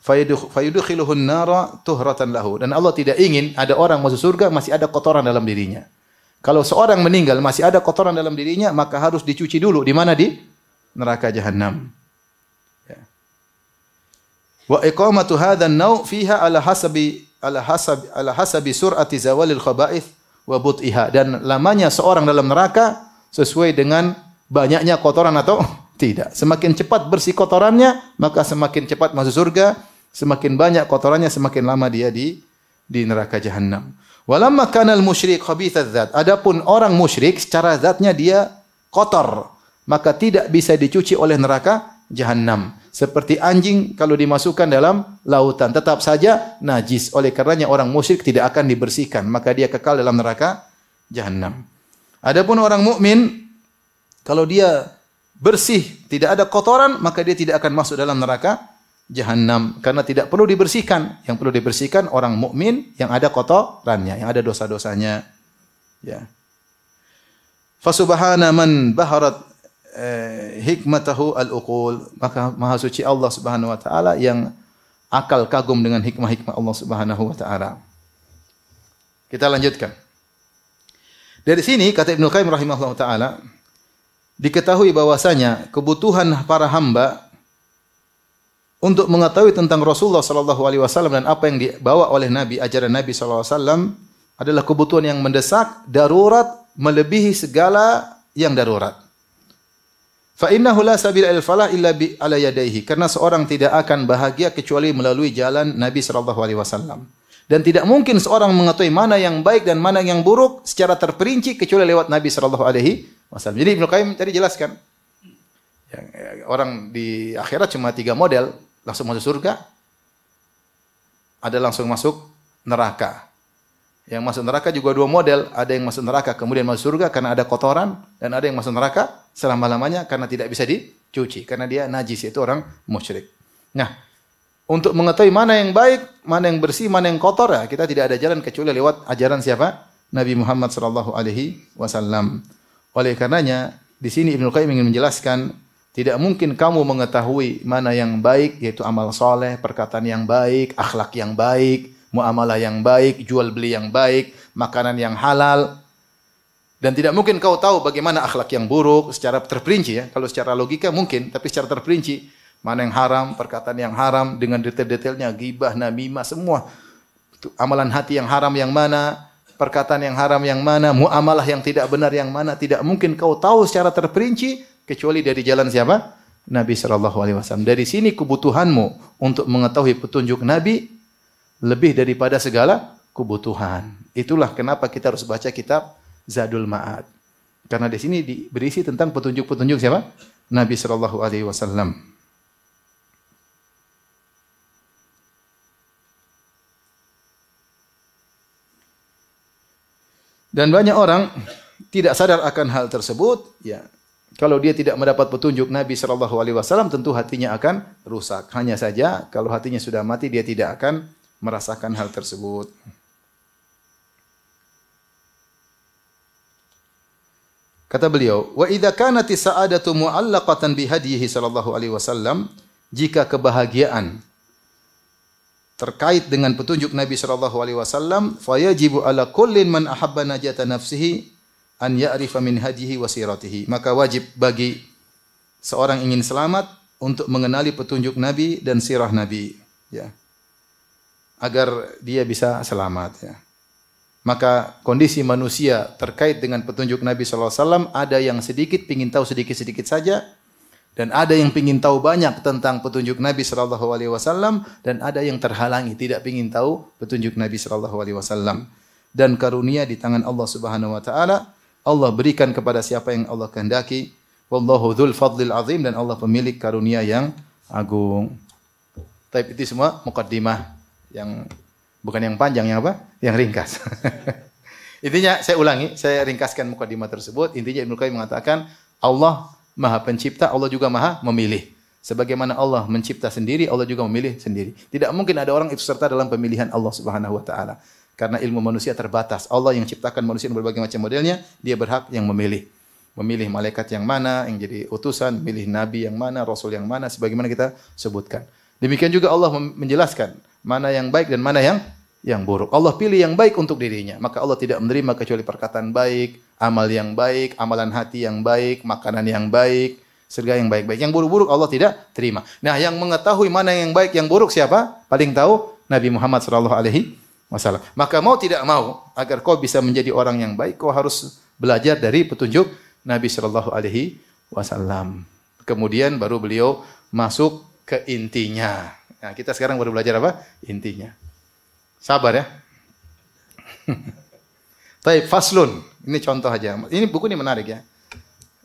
fayudkhiluhun nara tuhratan lahu. Dan Allah tidak ingin ada orang masuk surga masih ada kotoran dalam dirinya. Kalau seorang meninggal masih ada kotoran dalam dirinya, maka harus dicuci dulu. Di mana? Di neraka jahanam. Ya. Wa iqamatu hadzal naw' fiha ala hasabi sur'ati zawalil khaba'ith wa but'iha. Dan lamanya seorang dalam neraka sesuai dengan banyaknya kotoran atau tidak. Semakin cepat bersih kotorannya, maka semakin cepat masuk surga. Semakin banyak kotorannya, semakin lama dia di neraka jahanam. Walamma kana al-musyrik khabithadz dzat. Adapun orang musyrik secara zatnya dia kotor, maka tidak bisa dicuci oleh neraka jahanam. Seperti anjing kalau dimasukkan dalam lautan tetap saja najis. Oleh karenanya orang musyrik tidak akan dibersihkan, maka dia kekal dalam neraka jahanam. Adapun orang mukmin kalau dia bersih, tidak ada kotoran, maka dia tidak akan masuk dalam neraka jahanam karena tidak perlu dibersihkan. Yang perlu dibersihkan orang mukmin yang ada kotorannya, yang ada dosa-dosanya. Ya. Fa subhana man baharat hikmatahu al-uqul. Maka maha suci Allah Subhanahu wa taala yang akal kagum dengan hikmah-hikmah Allah Subhanahu wa taala. Kita lanjutkan. Dari sini kata Ibnu Qayyim rahimahullah taala, diketahui bahwasanya kebutuhan para hamba untuk mengetahui tentang Rasulullah sallallahu alaihi wasallam dan apa yang dibawa oleh Nabi, ajaran Nabi sallallahu alaihi wasallam adalah kebutuhan yang mendesak, darurat, melebihi segala yang darurat. Fa innahu la sabila ilal falah illa bi ala yadayhi. Karena seorang tidak akan bahagia kecuali melalui jalan Nabi sallallahu alaihi wasallam. Dan tidak mungkin seorang mengetahui mana yang baik dan mana yang buruk secara terperinci kecuali lewat Nabi sallallahu alaihi wasallam. Jadi Ibnu Qayyim tadi jelaskan, orang di akhirat cuma 3 model, langsung masuk surga, ada langsung masuk neraka. Yang masuk neraka juga 2 model, ada yang masuk neraka kemudian masuk surga karena ada kotoran, dan ada yang masuk neraka selama-lamanya karena tidak bisa dicuci, karena dia najis, itu orang musyrik. Nah, untuk mengetahui mana yang baik, mana yang bersih, mana yang kotor, ya, kita tidak ada jalan kecuali lewat ajaran siapa? Nabi Muhammad sallallahu alaihi wasallam. Oleh karenanya, di sini Ibnu Qayyim ingin menjelaskan, tidak mungkin kamu mengetahui mana yang baik, yaitu amal soleh, perkataan yang baik, akhlak yang baik, muamalah yang baik, jual beli yang baik, makanan yang halal. Dan tidak mungkin kau tahu bagaimana akhlak yang buruk secara terperinci, ya. Kalau secara logika mungkin, tapi secara terperinci, mana yang haram, perkataan yang haram dengan detail-detailnya, ghibah, namimah, semua. Amalan hati yang haram yang mana, perkataan yang haram yang mana, muamalah yang tidak benar yang mana, tidak mungkin kau tahu secara terperinci kecuali dari jalan siapa? Nabi sallallahu alaihi wasallam. Dari sini kebutuhanmu untuk mengetahui petunjuk Nabi lebih daripada segala kebutuhan. Itulah kenapa kita harus baca kitab Zadul Ma'ad. Karena di sini berisi tentang petunjuk-petunjuk siapa? Nabi sallallahu alaihi wasallam. Dan banyak orang tidak sadar akan hal tersebut, ya. Kalau dia tidak mendapat petunjuk Nabi sallallahu alaihi wasallam, tentu hatinya akan rusak. Hanya saja kalau hatinya sudah mati, dia tidak akan merasakan hal tersebut. Kata beliau, wa idza kanati sa'adatu mu'allaqatan bi hadyihi sallallahu alaihi wasallam, jika kebahagiaan terkait dengan petunjuk Nabi sallallahu alaihi wasallam, fayajibu ala kullin man ahabba najata nafsihi an ya'rifa min hadyihi wa siratihi. Maka wajib bagi seorang ingin selamat untuk mengenali petunjuk Nabi dan sirah Nabi, ya. Agar dia bisa selamat, ya. Maka kondisi manusia terkait dengan petunjuk Nabi sallallahu alaihi wasallam, ada yang sedikit pingin tahu sedikit-sedikit saja, dan ada yang pingin tahu banyak tentang petunjuk Nabi sallallahu alaihi wasallam, dan ada yang terhalangi tidak pingin tahu petunjuk Nabi sallallahu alaihi wasallam. Dan karunia di tangan Allah Subhanahu wa taala, Allah berikan kepada siapa yang Allah kehendaki. Wallahu dzul fadlil azim, dan Allah pemilik karunia yang agung. Tapi itu semua mukaddimah yang bukan yang panjang, yang apa? Yang ringkas. Intinya saya ulangi, saya ringkaskan mukaddimah tersebut. Intinya Ibnu Qayyim mengatakan Allah Maha Pencipta, Allah juga Maha Memilih. Sebagaimana Allah mencipta sendiri, Allah juga memilih sendiri. Tidak mungkin ada orang ikut serta dalam pemilihan Allah Subhanahu wa taala. Karena ilmu manusia terbatas. Allah yang ciptakan manusia dengan berbagai macam modelnya, dia berhak yang memilih. Memilih malaikat yang mana yang jadi utusan, memilih nabi yang mana, rasul yang mana, sebagaimana kita sebutkan. Demikian juga Allah menjelaskan mana yang baik dan mana yang buruk. Allah pilih yang baik untuk dirinya, maka Allah tidak menerima kecuali perkataan baik, amal yang baik, amalan hati yang baik, makanan yang baik, segala yang baik-baik. Yang buruk-buruk Allah tidak terima. Nah, yang mengetahui mana yang baik, yang buruk siapa? Paling tahu Nabi Muhammad sallallahu alaihi wasallam. Maka mau tidak mau, agar kau bisa menjadi orang yang baik, kau harus belajar dari petunjuk Nabi sallallahu alaihi wasallam. Kemudian baru beliau masuk ke intinya. Nah, kita sekarang baru belajar apa? Intinya. Sabar ya. Taib faslun. Ini contoh aja. Ini buku ini menarik ya.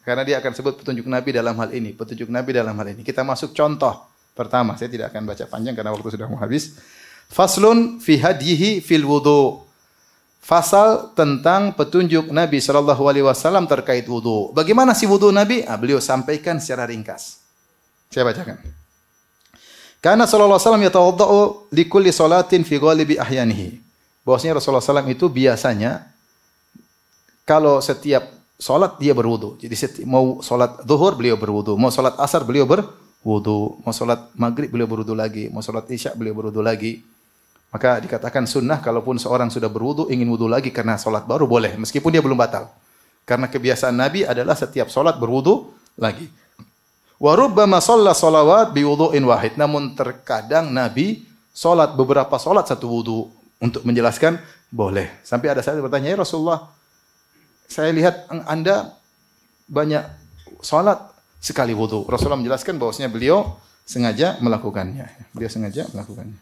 Karena dia akan sebut petunjuk Nabi dalam hal ini, petunjuk Nabi dalam hal ini. Kita masuk contoh pertama. Saya tidak akan baca panjang karena waktu sudah mau habis. Faslun fi hadyihi fil wudu. Fasal tentang petunjuk Nabi sallallahu alaihi wasallam terkait wudu. Bagaimana sih wudu Nabi? Beliau sampaikan secara ringkas. Saya bacakan. Karena sallallahu alaihi wasallam yatawaddau li kulli salatin fi ghalibi ahyanihi. Bahwasanya Rasulullah SAW itu biasanya kalau setiap salat dia berwudu. Jadi mau salat zuhur beliau berwudu, mau salat asar beliau berwudu, mau salat maghrib beliau berwudu lagi, mau salat isya beliau berwudu lagi. Maka dikatakan sunnah kalaupun seorang sudah berwudu ingin wudu lagi karena salat baru boleh meskipun dia belum batal. Karena kebiasaan Nabi adalah setiap salat berwudu lagi. Wa rubbama shalla shalawat bi wudhu'in wahid. Namun terkadang Nabi salat beberapa salat satu wudu. Untuk menjelaskan boleh. Sampai ada saya bertanya, "Ya Rasulullah, saya lihat Anda banyak salat sekali wudu." Rasulullah menjelaskan bahwasanya beliau sengaja melakukannya. Beliau sengaja melakukannya.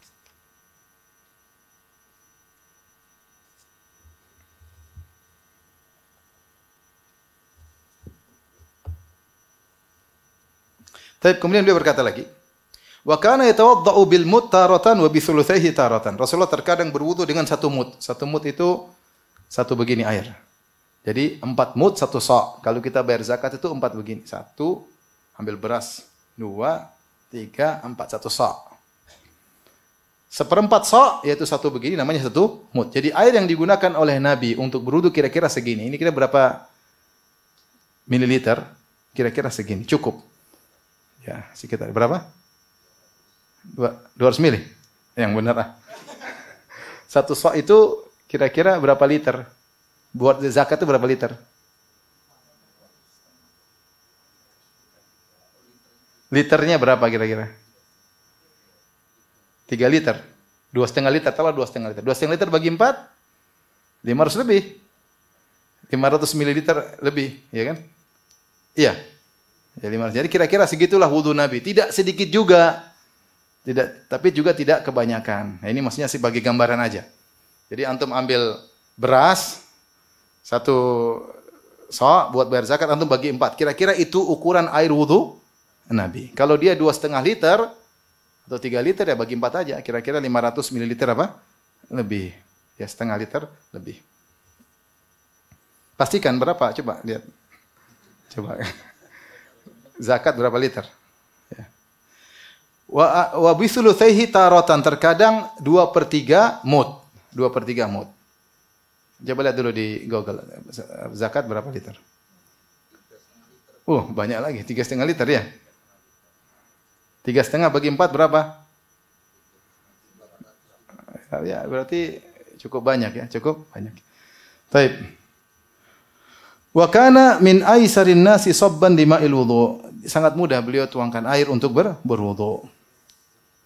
Tapi kemudian beliau berkata lagi, wa kana yatawaddau bil mut taratan wa bi thulutsaihi taratan. Rasulullah terkadang berwudu dengan satu mut. Satu mut itu satu begini air. Jadi 4 mut 1 sa'. Kalau kita bayar zakat itu 4 begini. 1 ambil beras, 2 3 4 1 sa'. Seperempat sa' yaitu satu begini namanya satu mut. Jadi air yang digunakan oleh Nabi untuk berwudu kira-kira segini. Ini kira berapa mililiter? Kira-kira segini. Cukup. Ya, sekitar berapa? 200 mili. Yang benar ah. Satu sa' itu kira-kira berapa liter? Buat zakat itu berapa liter? Liternya berapa kira-kira? 3 liter. 2,5 liter. Tahu 2,5 liter. 2,5 liter bagi 4? 500 lebih. 500 mililiter lebih. Ya kan? Iya. Ya, 500. Jadi kira-kira segitulah wudu Nabi. Tidak sedikit juga. Tidak, tapi juga tidak kebanyakan. Nah, ini maksudnya sebagai gambaran aja. Jadi antum ambil beras 1 sa' buat bayar zakat, antum bagi 4. Kira-kira itu ukuran air wudu Nabi. Kalau dia 2,5 liter atau 3 liter ya bagi 4 aja. Kira-kira 500 mililiter apa? Lebih. Ya, setengah liter lebih. Pastikan berapa? Coba lihat. Coba. Zakat berapa liter? Ya. Wa bi thulutsaihi taratan, terkadang 2/3 mud. 2/3 mud. Coba lihat dulu di Google. Zakat berapa liter? Banyak lagi. 3,5 liter ya. 3,5 bagi 4 berapa? Ya, berarti cukup banyak ya. Cukup banyak. Baik. Wa kana min aisarin nasi sabban lima'il wudu. Sangat mudah beliau tuangkan air untuk berwudu.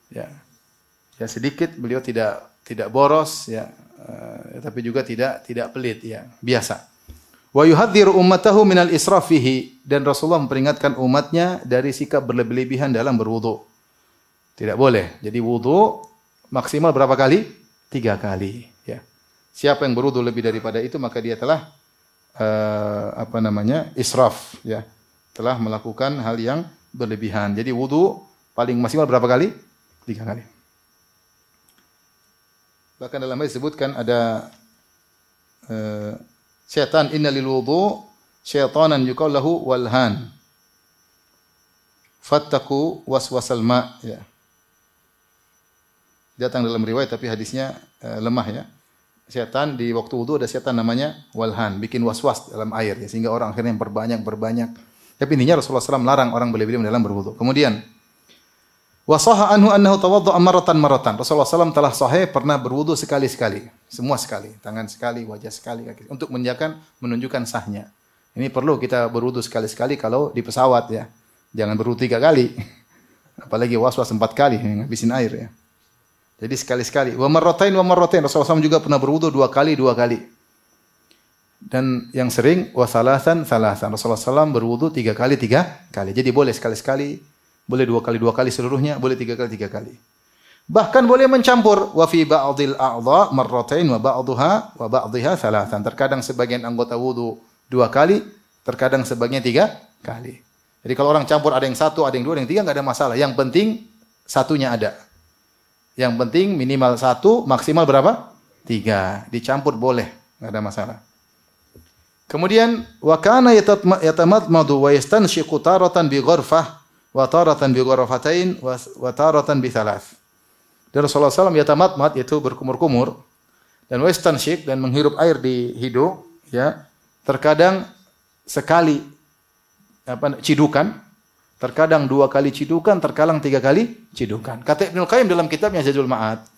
Ya. Ya sedikit, beliau tidak boros ya. Tapi juga tidak pelit ya, biasa. Wa yuhadziru ummatahu minal israf fihi, dan Rasulullah memperingatkan umatnya dari sikap berlebih-lebihan dalam berwudu. Tidak boleh. Jadi wudu maksimal berapa kali? 3 kali ya. Siapa yang berwudu lebih daripada itu maka dia telah israf ya. Telah melakukan hal yang berlebihan. Jadi wudu paling maksimal berapa kali? 3 kali. Bahkan dalam hadis disebutkan ada syaitan innalil wudu syaitanan yuqal lahu walhan. Fattaku waswasal ma ya. Datang dalam riwayat tapi hadisnya lemah ya. Syaitan di waktu wudu ada syaitan namanya walhan, bikin waswas dalam air ya, sehingga orang akhirnya berbanyak. Tapi intinya Rasulullah SAW melarang orang berlebihan dalam berwudu. Kemudian Wa sahha anhu annahu tawadda'a marratan. Rasulullah SAW telah sahih pernah berwudu sekali-sekali. Semua sekali. Tangan sekali, wajah sekali, kaki. Untuk menunjukkan sahnya. Ini perlu kita berwudu sekali-sekali kalau di pesawat ya. Jangan berwudu 3 kali. Apalagi was-was 4 kali ngabisin air ya. Jadi sekali-sekali. Wa marratain. Rasulullah SAW juga pernah berwudu 2 kali. Dan yang sering wa salasan. Rasulullah SAW berwudu 3 kali. Jadi boleh sekali-sekali. Boleh 2 kali seluruhnya, boleh 3 kali. Bahkan boleh mencampur wa fi ba'dil a'dha marratain wa ba'dhiha thalathan. Terkadang sebagian anggota wudu 2 kali, terkadang sebagian 3 kali. Jadi kalau orang campur ada yang 1, ada yang 2, ada yang 3 enggak ada masalah. Yang penting satunya ada. Yang penting minimal 1, maksimal berapa? 3. Dicampur boleh, enggak ada masalah. Kemudian wa kana yatamadmadu wa yastanshiqu taratan bi ghurfah wa taratan bi ghurfatain wa taratan bi thalath. Dan Rasulullah SAW yatamadmad yaitu berkumur-kumur dan wastansyik dan menghirup air di hidung ya. Terkadang sekali cidukan, terkadang 2 kali cidukan, terkadang 3 kali cidukan. Kata Ibnu Qayyim dalam kitabnya Zadul Ma'ad,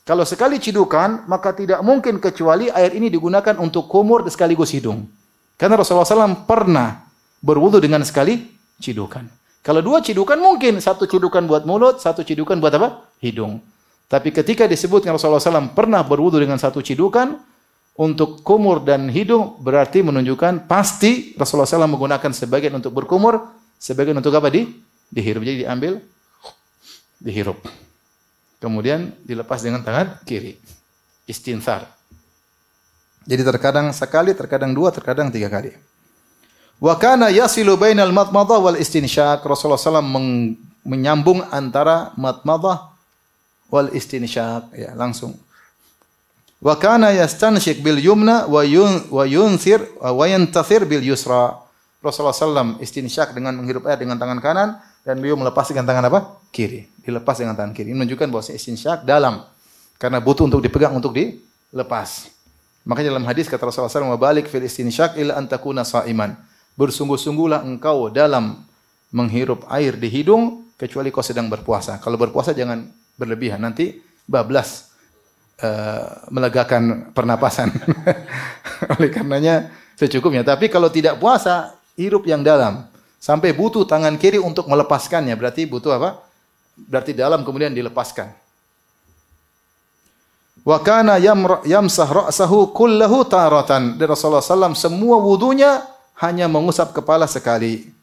kalau sekali cidukan maka tidak mungkin kecuali air ini digunakan untuk kumur sekaligus hidung. Karena Rasulullah SAW pernah berwudu dengan sekali cidukan. Kalau 2 cidukan mungkin 1 cidukan buat mulut, 1 cidukan buat apa? Hidung. Tapi ketika disebutkan Rasulullah SAW pernah berwudu dengan 1 cidukan untuk kumur dan hidung, berarti menunjukkan pasti Rasulullah SAW menggunakan sebagian untuk berkumur, sebagian untuk apa? Dihirup. Jadi diambil, dihirup. Kemudian dilepas dengan tangan kiri. Istinthar. Jadi terkadang sekali, terkadang 2, terkadang 3 kali. Wa kana yasilu bainal madmadah wal istinsyaq. Rasulullah SAW menyambung antara madmadah wal istinsyaq ya, langsung. Wa kana yastansyiq bil yumna wa yunthir wa yantathir bil yusra. Rasulullah SAW istinsyaq dengan menghirup air dengan tangan kanan dan beliau melepas dengan tangan apa? Kiri. Dilepas dengan tangan kiri. Ini menunjukkan bahwa istinsyaq dalam karena butuh untuk dipegang untuk dilepas. Makanya dalam hadis kata Rasulullah SAW, "Wa balik fil istinsyaq illa an takuna sha'iman." Bersungguh-sungguhlah engkau dalam menghirup air di hidung kecuali kau sedang berpuasa. Kalau berpuasa jangan berlebihan, nanti bablas melegakan pernapasan. Oleh karenanya secukupnya. Tapi kalau tidak puasa, hirup yang dalam. Sampai butuh tangan kiri untuk melepaskannya. Berarti butuh apa? Berarti dalam kemudian dilepaskan. Wa kana yamsah ra'sahu kullahu taratan. Dan Rasulullah SAW semua wudunya hanya mengusap kepala sekali.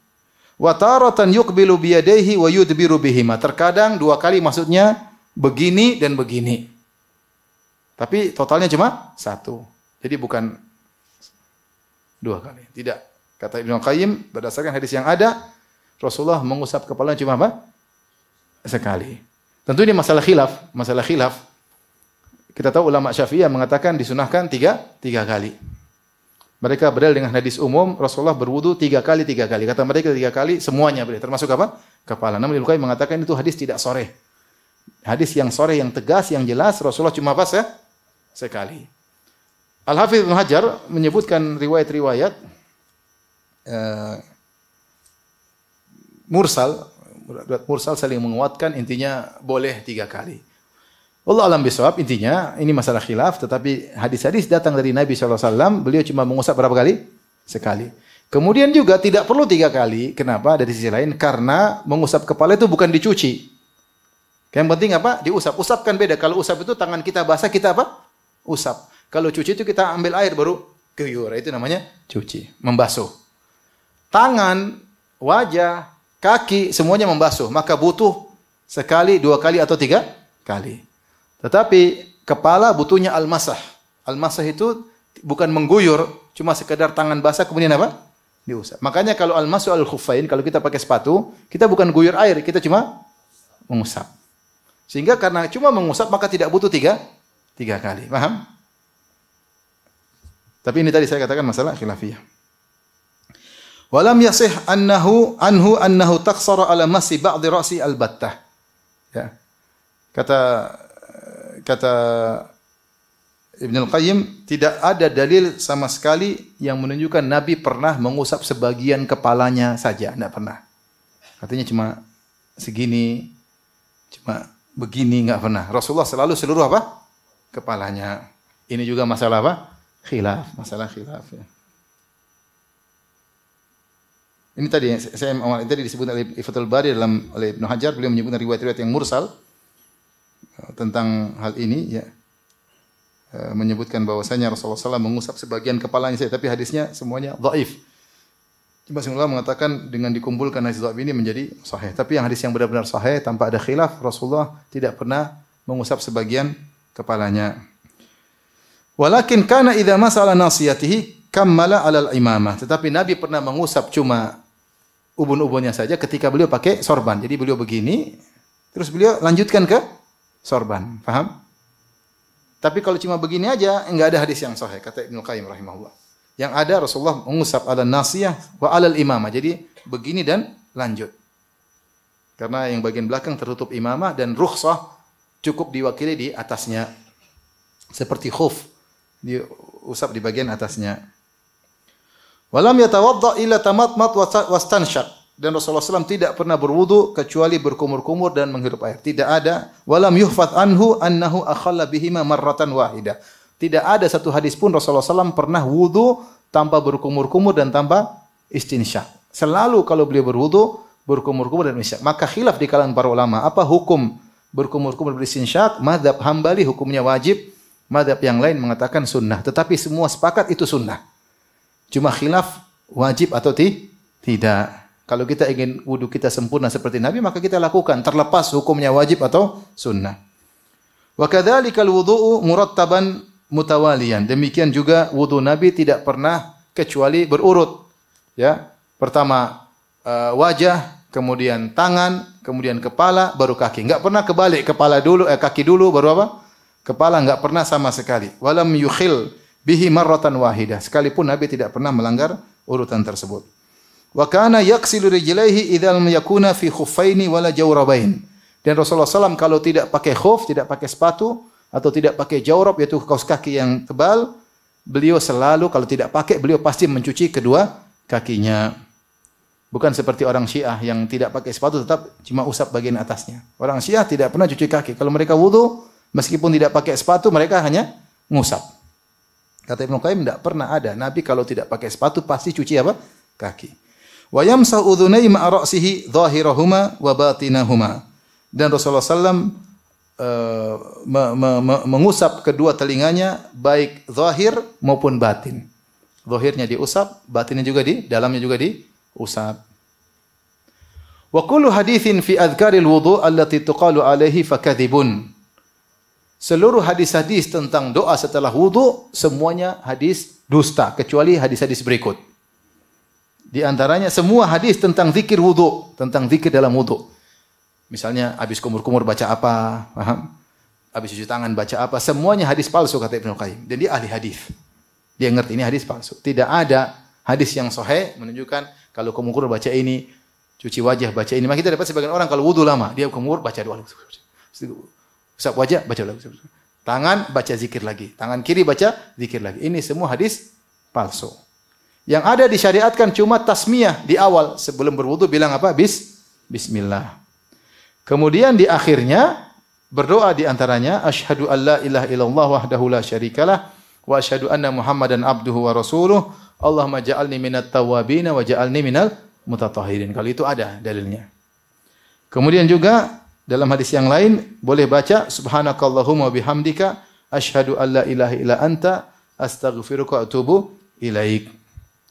Wa taratan yuqbilu biyadayhi wa yudbiru bihima. Terkadang 2 kali maksudnya begini dan begini. Tapi totalnya cuma 1. Jadi bukan 2 kali. Tidak. Kata Ibnu Qayyim berdasarkan hadis yang ada, Rasulullah mengusap kepalanya cuma apa? Sekali. Tentu ini masalah khilaf. Kita tahu ulama Syafi'iyah mengatakan disunahkan 3 kali. Mereka berdalil dengan hadis umum, Rasulullah berwudu 3 kali. Kata mereka 3 kali semuanya boleh. Termasuk apa? Kepala. Namun Ibnu Qayyim mengatakan itu hadis tidak sharih. Hadis yang sharih, yang tegas, yang jelas, Rasulullah cuma apa? Sekali. Al-Hafidz Ibnu Hajar menyebutkan riwayat-riwayat mursal saling menguatkan, intinya boleh 3 kali. Allah alam bisawab, intinya ini masalah khilaf, tetapi hadis-hadis datang dari Nabi SAW, beliau cuma mengusap berapa kali? Sekali. Kemudian juga tidak perlu 3 kali. Kenapa? Dari sisi lain, karena mengusap kepala itu bukan dicuci. Yang penting apa? Diusap. Usap kan beda. Kalau usap itu tangan kita basah, kita apa? Usap. Kalau cuci itu kita ambil air baru guyur. Itu namanya cuci. Membasuh. Tangan, wajah, kaki, semuanya membasuh. Maka butuh sekali, 2 kali, atau 3 kali. Tetapi kepala butuhnya al-masah. Al-masah itu bukan mengguyur, cuma sekedar tangan basah kemudian apa? Diusap. Makanya kalau al-masah al-khuffain, kalau kita pakai sepatu, kita bukan guyur air, kita cuma mengusap. Sehingga karena cuma mengusap maka tidak butuh 3 kali. Paham? Tapi ini tadi saya katakan masalah khilafiyah. Walam yasih annahu taqsara ala masi ba'di ra'si al-battah. Ya. Kata Ibnu Qayyim, tidak ada dalil sama sekali yang menunjukkan Nabi pernah mengusap sebagian kepalanya saja, tidak pernah. Katanya cuma segini, Cuma begini enggak pernah. Rasulullah selalu seluruh apa? Kepalanya. Ini juga masalah apa? Khilaf, masalah khilaf ya. Ini tadi tadi disebut oleh Fathul Bari oleh Ibnu Hajar, beliau menyebutkan riwayat-riwayat yang mursal tentang hal ini ya. Menyebutkan bahwasanya Rasulullah SAW mengusap sebagian kepalanya saja, tapi hadisnya semuanya dhaif. Cuma Rasulullah mengatakan dengan dikumpulkan hadis dhaif ini menjadi sahih. Tapi yang hadis yang benar-benar sahih tanpa ada khilaf, Rasulullah tidak pernah mengusap sebagian kepalanya. Walakin kana idza masala nasiyatihi kammala 'alal imamah. Tetapi Nabi pernah mengusap cuma ubun-ubunnya saja ketika beliau pakai sorban. Jadi beliau begini, terus beliau lanjutkan ke sorban. Paham? Tapi kalau cuma begini aja, enggak ada hadis yang sahih, kata Ibnu Qayyim rahimahullah. Yang ada Rasulullah mengusap ala nasiyah wa alal imamah. Jadi begini dan lanjut. Karena yang bagian belakang tertutup imamah dan rukhsah cukup diwakili di atasnya. Seperti khuf, diusap di bagian atasnya. Walam yatawadda illa tamatmat wastanshaq. Dan Rasulullah SAW tidak pernah berwudu kecuali berkumur-kumur dan menghirup air. Tidak ada. Walam yuhfat anhu annahu akhalla bihima marratan wahidah. Tidak ada satu hadis pun Rasulullah SAW pernah wudu tanpa berkumur-kumur dan tanpa istinsyaq. Selalu kalau beliau berwudu, berkumur-kumur dan istinsyaq. Maka khilaf di kalangan para ulama. Apa hukum berkumur-kumur beristinsyaq? Mazhab Hambali hukumnya wajib. Mazhab yang lain mengatakan sunnah. Tetapi semua sepakat itu sunnah. Cuma khilaf wajib atau tidak. Kalau kita ingin wudu kita sempurna seperti Nabi, maka kita lakukan terlepas hukumnya wajib atau sunnah. Wa kadzalikal wudu'u murattaban mutawaliyan. Demikian juga wudu Nabi tidak pernah kecuali berurut. Ya, pertama wajah, kemudian tangan, kemudian kepala, baru kaki. Enggak pernah kebalik, kepala dulu, kaki dulu, baru apa? Kepala enggak pernah sama sekali. Walam yukhil bihi marratan wahidah. Sekalipun Nabi tidak pernah melanggar urutan tersebut. Wa kana yaksilu rijlaihi idza lam yakuna fi khuffaini wala jawrabain. Dan Rasulullah SAW kalau tidak pakai khuf, tidak pakai sepatu atau tidak pakai jawrab yaitu kaos kaki yang tebal, beliau selalu kalau tidak pakai beliau pasti mencuci kedua kakinya. Bukan seperti orang Syiah yang tidak pakai sepatu tetap cuma usap bagian atasnya. Orang Syiah tidak pernah cuci kaki. Kalau mereka wudu meskipun tidak pakai sepatu mereka hanya ngusap. Kata Ibnu Qayyim tidak pernah ada Nabi kalau tidak pakai sepatu pasti cuci apa? Kaki. Wa yamsahu udhunai ma'a ra'sihi dhahirahuma wa batinahuma. Dan Rasulullah SAW mengusap kedua telinganya baik zahir maupun batin. Zahirnya diusap, batinnya juga dalamnya juga diusap. Wa kullu haditsin fi adhkaril wudu' allati tuqalu alaihi fakadzibun. Seluruh hadis-hadis tentang doa setelah wudu semuanya hadis dusta kecuali hadis-hadis berikut. Di antaranya semua hadis tentang zikir wudu, tentang zikir dalam wudu. Misalnya habis kumur-kumur baca apa, paham? Habis cuci tangan baca apa, semuanya hadis palsu kata Ibnu Qayyim. Dan dia ahli hadis. Dia ngerti ini hadis palsu. Tidak ada hadis yang sahih menunjukkan kalau kumur baca ini, cuci wajah baca ini. Maka kita dapat sebagian orang kalau wudu lama, dia kumur baca doa. Usap wajah baca lagi. Tangan baca zikir lagi. Tangan kiri baca zikir lagi. Ini semua hadis palsu. Yang ada disyariatkan cuma tasmiyah di awal sebelum berwudu bilang apa? Bismillah. Kemudian di akhirnya berdoa di antaranya asyhadu alla ilaha illallah wahdahu la syarikalah wa asyhadu anna Muhammadan abduhu wa rasuluh. Allahumma ja'alni minat tawwabin wa ja'alni minal mutatahhirin. Kalau itu ada dalilnya. Kemudian juga dalam hadis yang lain boleh baca subhanakallahumma bihamdika asyhadu alla ilaha illa anta astaghfiruka wa atubu ilaik.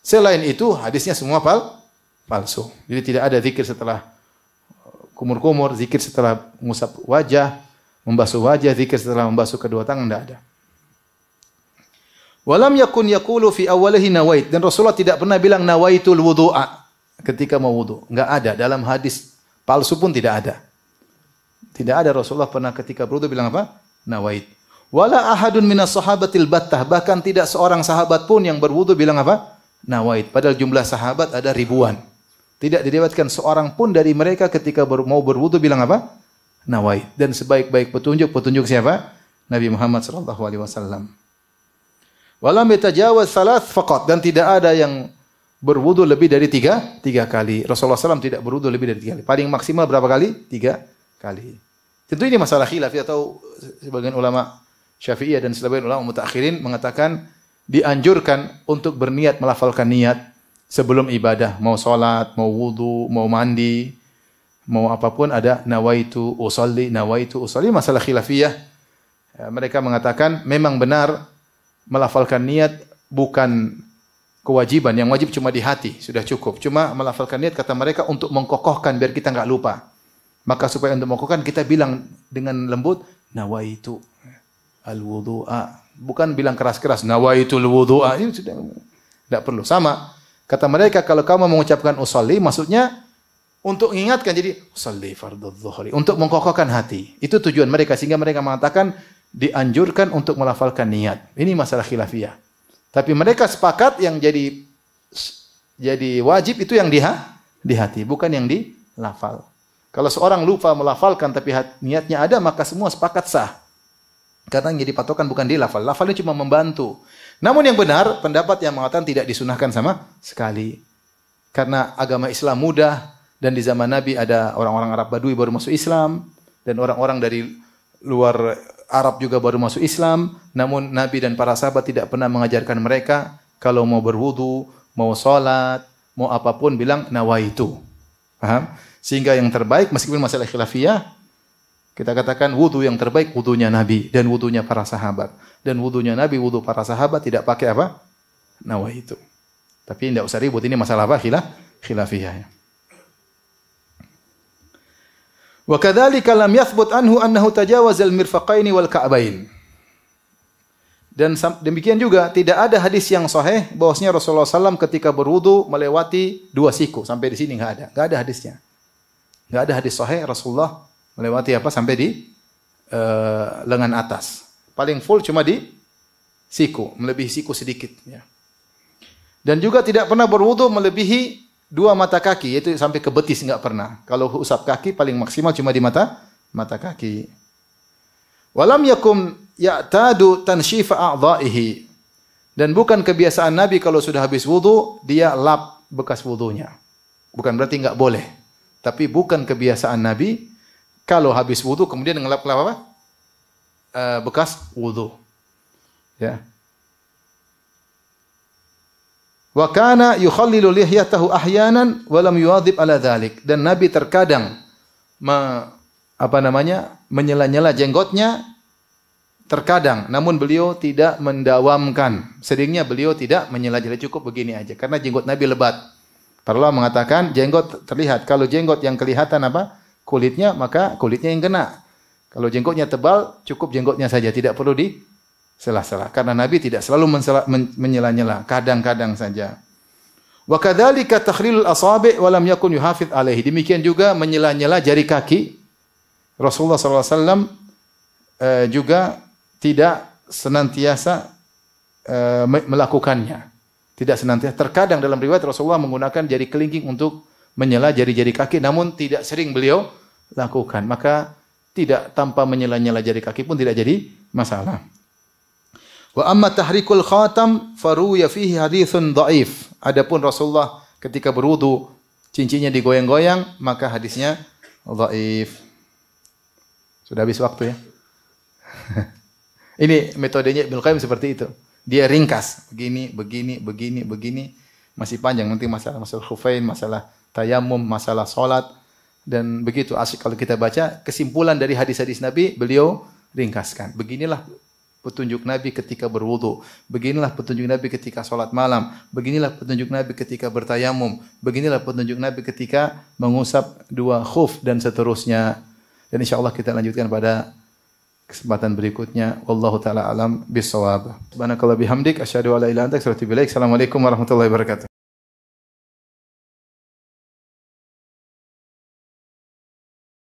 Selain itu hadisnya semua palsu. Jadi tidak ada zikir setelah kumur-kumur, zikir setelah mengusap wajah, membasuh wajah, zikir setelah membasuh kedua tangan, tidak ada. Walam yakun yaqulu fi awwalihi nawait. Dan Rasulullah tidak pernah bilang nawaitul wudu'a ketika mau wudu. Enggak ada. Dalam hadis palsu pun tidak ada. Tidak ada Rasulullah pernah ketika berwudu bilang apa? Nawait. Wala ahadun minas sahabatil battah. Bahkan tidak seorang sahabat pun yang berwudu bilang apa? Nawait. Padahal jumlah sahabat ada ribuan. Tidak diriwayatkan seorang pun dari mereka ketika mau berwudu bilang apa? Nawait. Dan sebaik-baik petunjuk siapa? Nabi Muhammad sallallahu alaihi wasallam. Walam yatajawaz thalath faqat. Dan tidak ada yang berwudu lebih dari tiga kali. Rasulullah SAW tidak berwudu lebih dari 3 kali. Paling maksimal berapa kali? 3 kali. Tentu ini masalah khilaf atau sebagian ulama Syafi'iyah dan sebagian ulama mutaakhirin mengatakan dianjurkan untuk berniat melafalkan niat sebelum ibadah, mau salat, mau wudu, mau mandi, mau apapun ada nawaitu usolli, masalah khilafiyah. Mereka mengatakan memang benar melafalkan niat bukan kewajiban, yang wajib cuma di hati, sudah cukup. Cuma melafalkan niat kata mereka untuk mengkokohkan biar kita enggak lupa. Maka supaya untuk mengkokohkan kita bilang dengan lembut nawaitu al-wudu'a. Bukan bilang keras-keras nawaitu al-wudu'a. Ini sudah enggak perlu. Sama kata mereka kalau kamu mengucapkan usolli maksudnya untuk mengingatkan, jadi usolli fardhu dhuhri, untuk mengkokohkan hati. Itu tujuan mereka sehingga mereka mengatakan dianjurkan untuk melafalkan niat. Ini masalah khilafiyah. Tapi mereka sepakat yang jadi wajib itu yang di hati, bukan yang di lafal. Kalau seorang lupa melafalkan tapi niatnya ada, maka semua sepakat sah. Karena yang jadi patokan bukan di lafal. Lafalnya cuma membantu. Namun yang benar, pendapat yang mengatakan tidak disunahkan sama sekali. Karena agama Islam mudah, dan di zaman Nabi ada orang-orang Arab Badui baru masuk Islam, dan orang-orang dari luar Arab juga baru masuk Islam. Namun Nabi dan para sahabat tidak pernah mengajarkan mereka, kalau mau berwudu, mau sholat, mau apapun bilang nawaitu. Paham? Sehingga yang terbaik, meskipun masalah khilafiyah, kita katakan wudu yang terbaik wudunya Nabi dan wudunya para sahabat. Dan wudunya Nabi, wudu para sahabat tidak pakai apa? Nawaitu. Tapi tidak usah ribut, ini masalah apa? Khilafiyah. Wa kadzalika lam yathbut anhu annahu tajawaza al-mirfaqaini wal ka'bain. Dan demikian juga tidak ada hadis yang sahih bahwasanya Rasulullah SAW ketika berwudu melewati 2 siku. Sampai di sini enggak ada hadisnya. Enggak ada hadis sahih Rasulullah melewati apa sampai di lengan atas. Paling full cuma di siku, melebihi siku sedikit ya. Dan juga tidak pernah berwudu melebihi 2 mata kaki, yaitu sampai ke betis enggak pernah. Kalau usap kaki paling maksimal cuma di mata kaki. Walam yakum ya'tadu tanshifa a'dha'ihi. Dan bukan kebiasaan Nabi kalau sudah habis wudu dia lap bekas wudunya. Bukan berarti enggak boleh. Tapi bukan kebiasaan Nabi kalau habis wudu kemudian ngelap apa? Bekas wudu. Ya. Wa kana yukhallilu lihyatahu ahyanan wa lam yuwadhib ala dhalik. Dan Nabi terkadang menyela-nyela jenggotnya terkadang, namun beliau tidak mendawamkan. Seringnya beliau tidak menyela-nyela, cukup begini aja karena jenggot Nabi lebat. Para ulama mengatakan jenggot terlihat. Kalau jenggot yang kelihatan apa? Kulitnya, maka kulitnya yang kena. Kalau jenggotnya tebal, cukup jenggotnya saja, tidak perlu disela-sela. Karena Nabi tidak selalu menyela-nyela, kadang-kadang saja. Wa kadzalika takhlilul asabi' wa lam yakun yuhafidz alaihi. Demikian juga menyela-nyela jari kaki. Rasulullah SAW juga tidak senantiasa melakukannya. Tidak senantiasa. Terkadang dalam riwayat Rasulullah menggunakan jari kelingking untuk menyela jari-jari kaki, namun tidak sering beliau lakukan. Maka tidak tanpa menyela-nyela jari kaki pun tidak jadi masalah. Wa amma tahrikul khatam faruya fihi haditsun dhaif. Adapun Rasulullah ketika berwudu cincinnya digoyang-goyang, maka hadisnya dhaif. Sudah habis waktu ya. Ini metodenya Ibnu Qayyim seperti itu. Dia ringkas, begini, masih panjang nanti masalah khufain, masalah tayamum, masalah salat dan begitu asik kalau kita baca kesimpulan dari hadis-hadis Nabi, beliau ringkaskan. Beginilah petunjuk Nabi ketika berwudu, beginilah petunjuk Nabi ketika salat malam, beginilah petunjuk Nabi ketika bertayamum, beginilah petunjuk Nabi ketika mengusap 2 khuf dan seterusnya. Dan insyaallah kita lanjutkan pada kesempatan berikutnya. Wallahu taala alam bisawab. Subhanakallah bihamdik asyhadu an la ilaha illa anta astaghfiruka wa atubu ilaik. Assalamualaikum warahmatullahi wabarakatuh.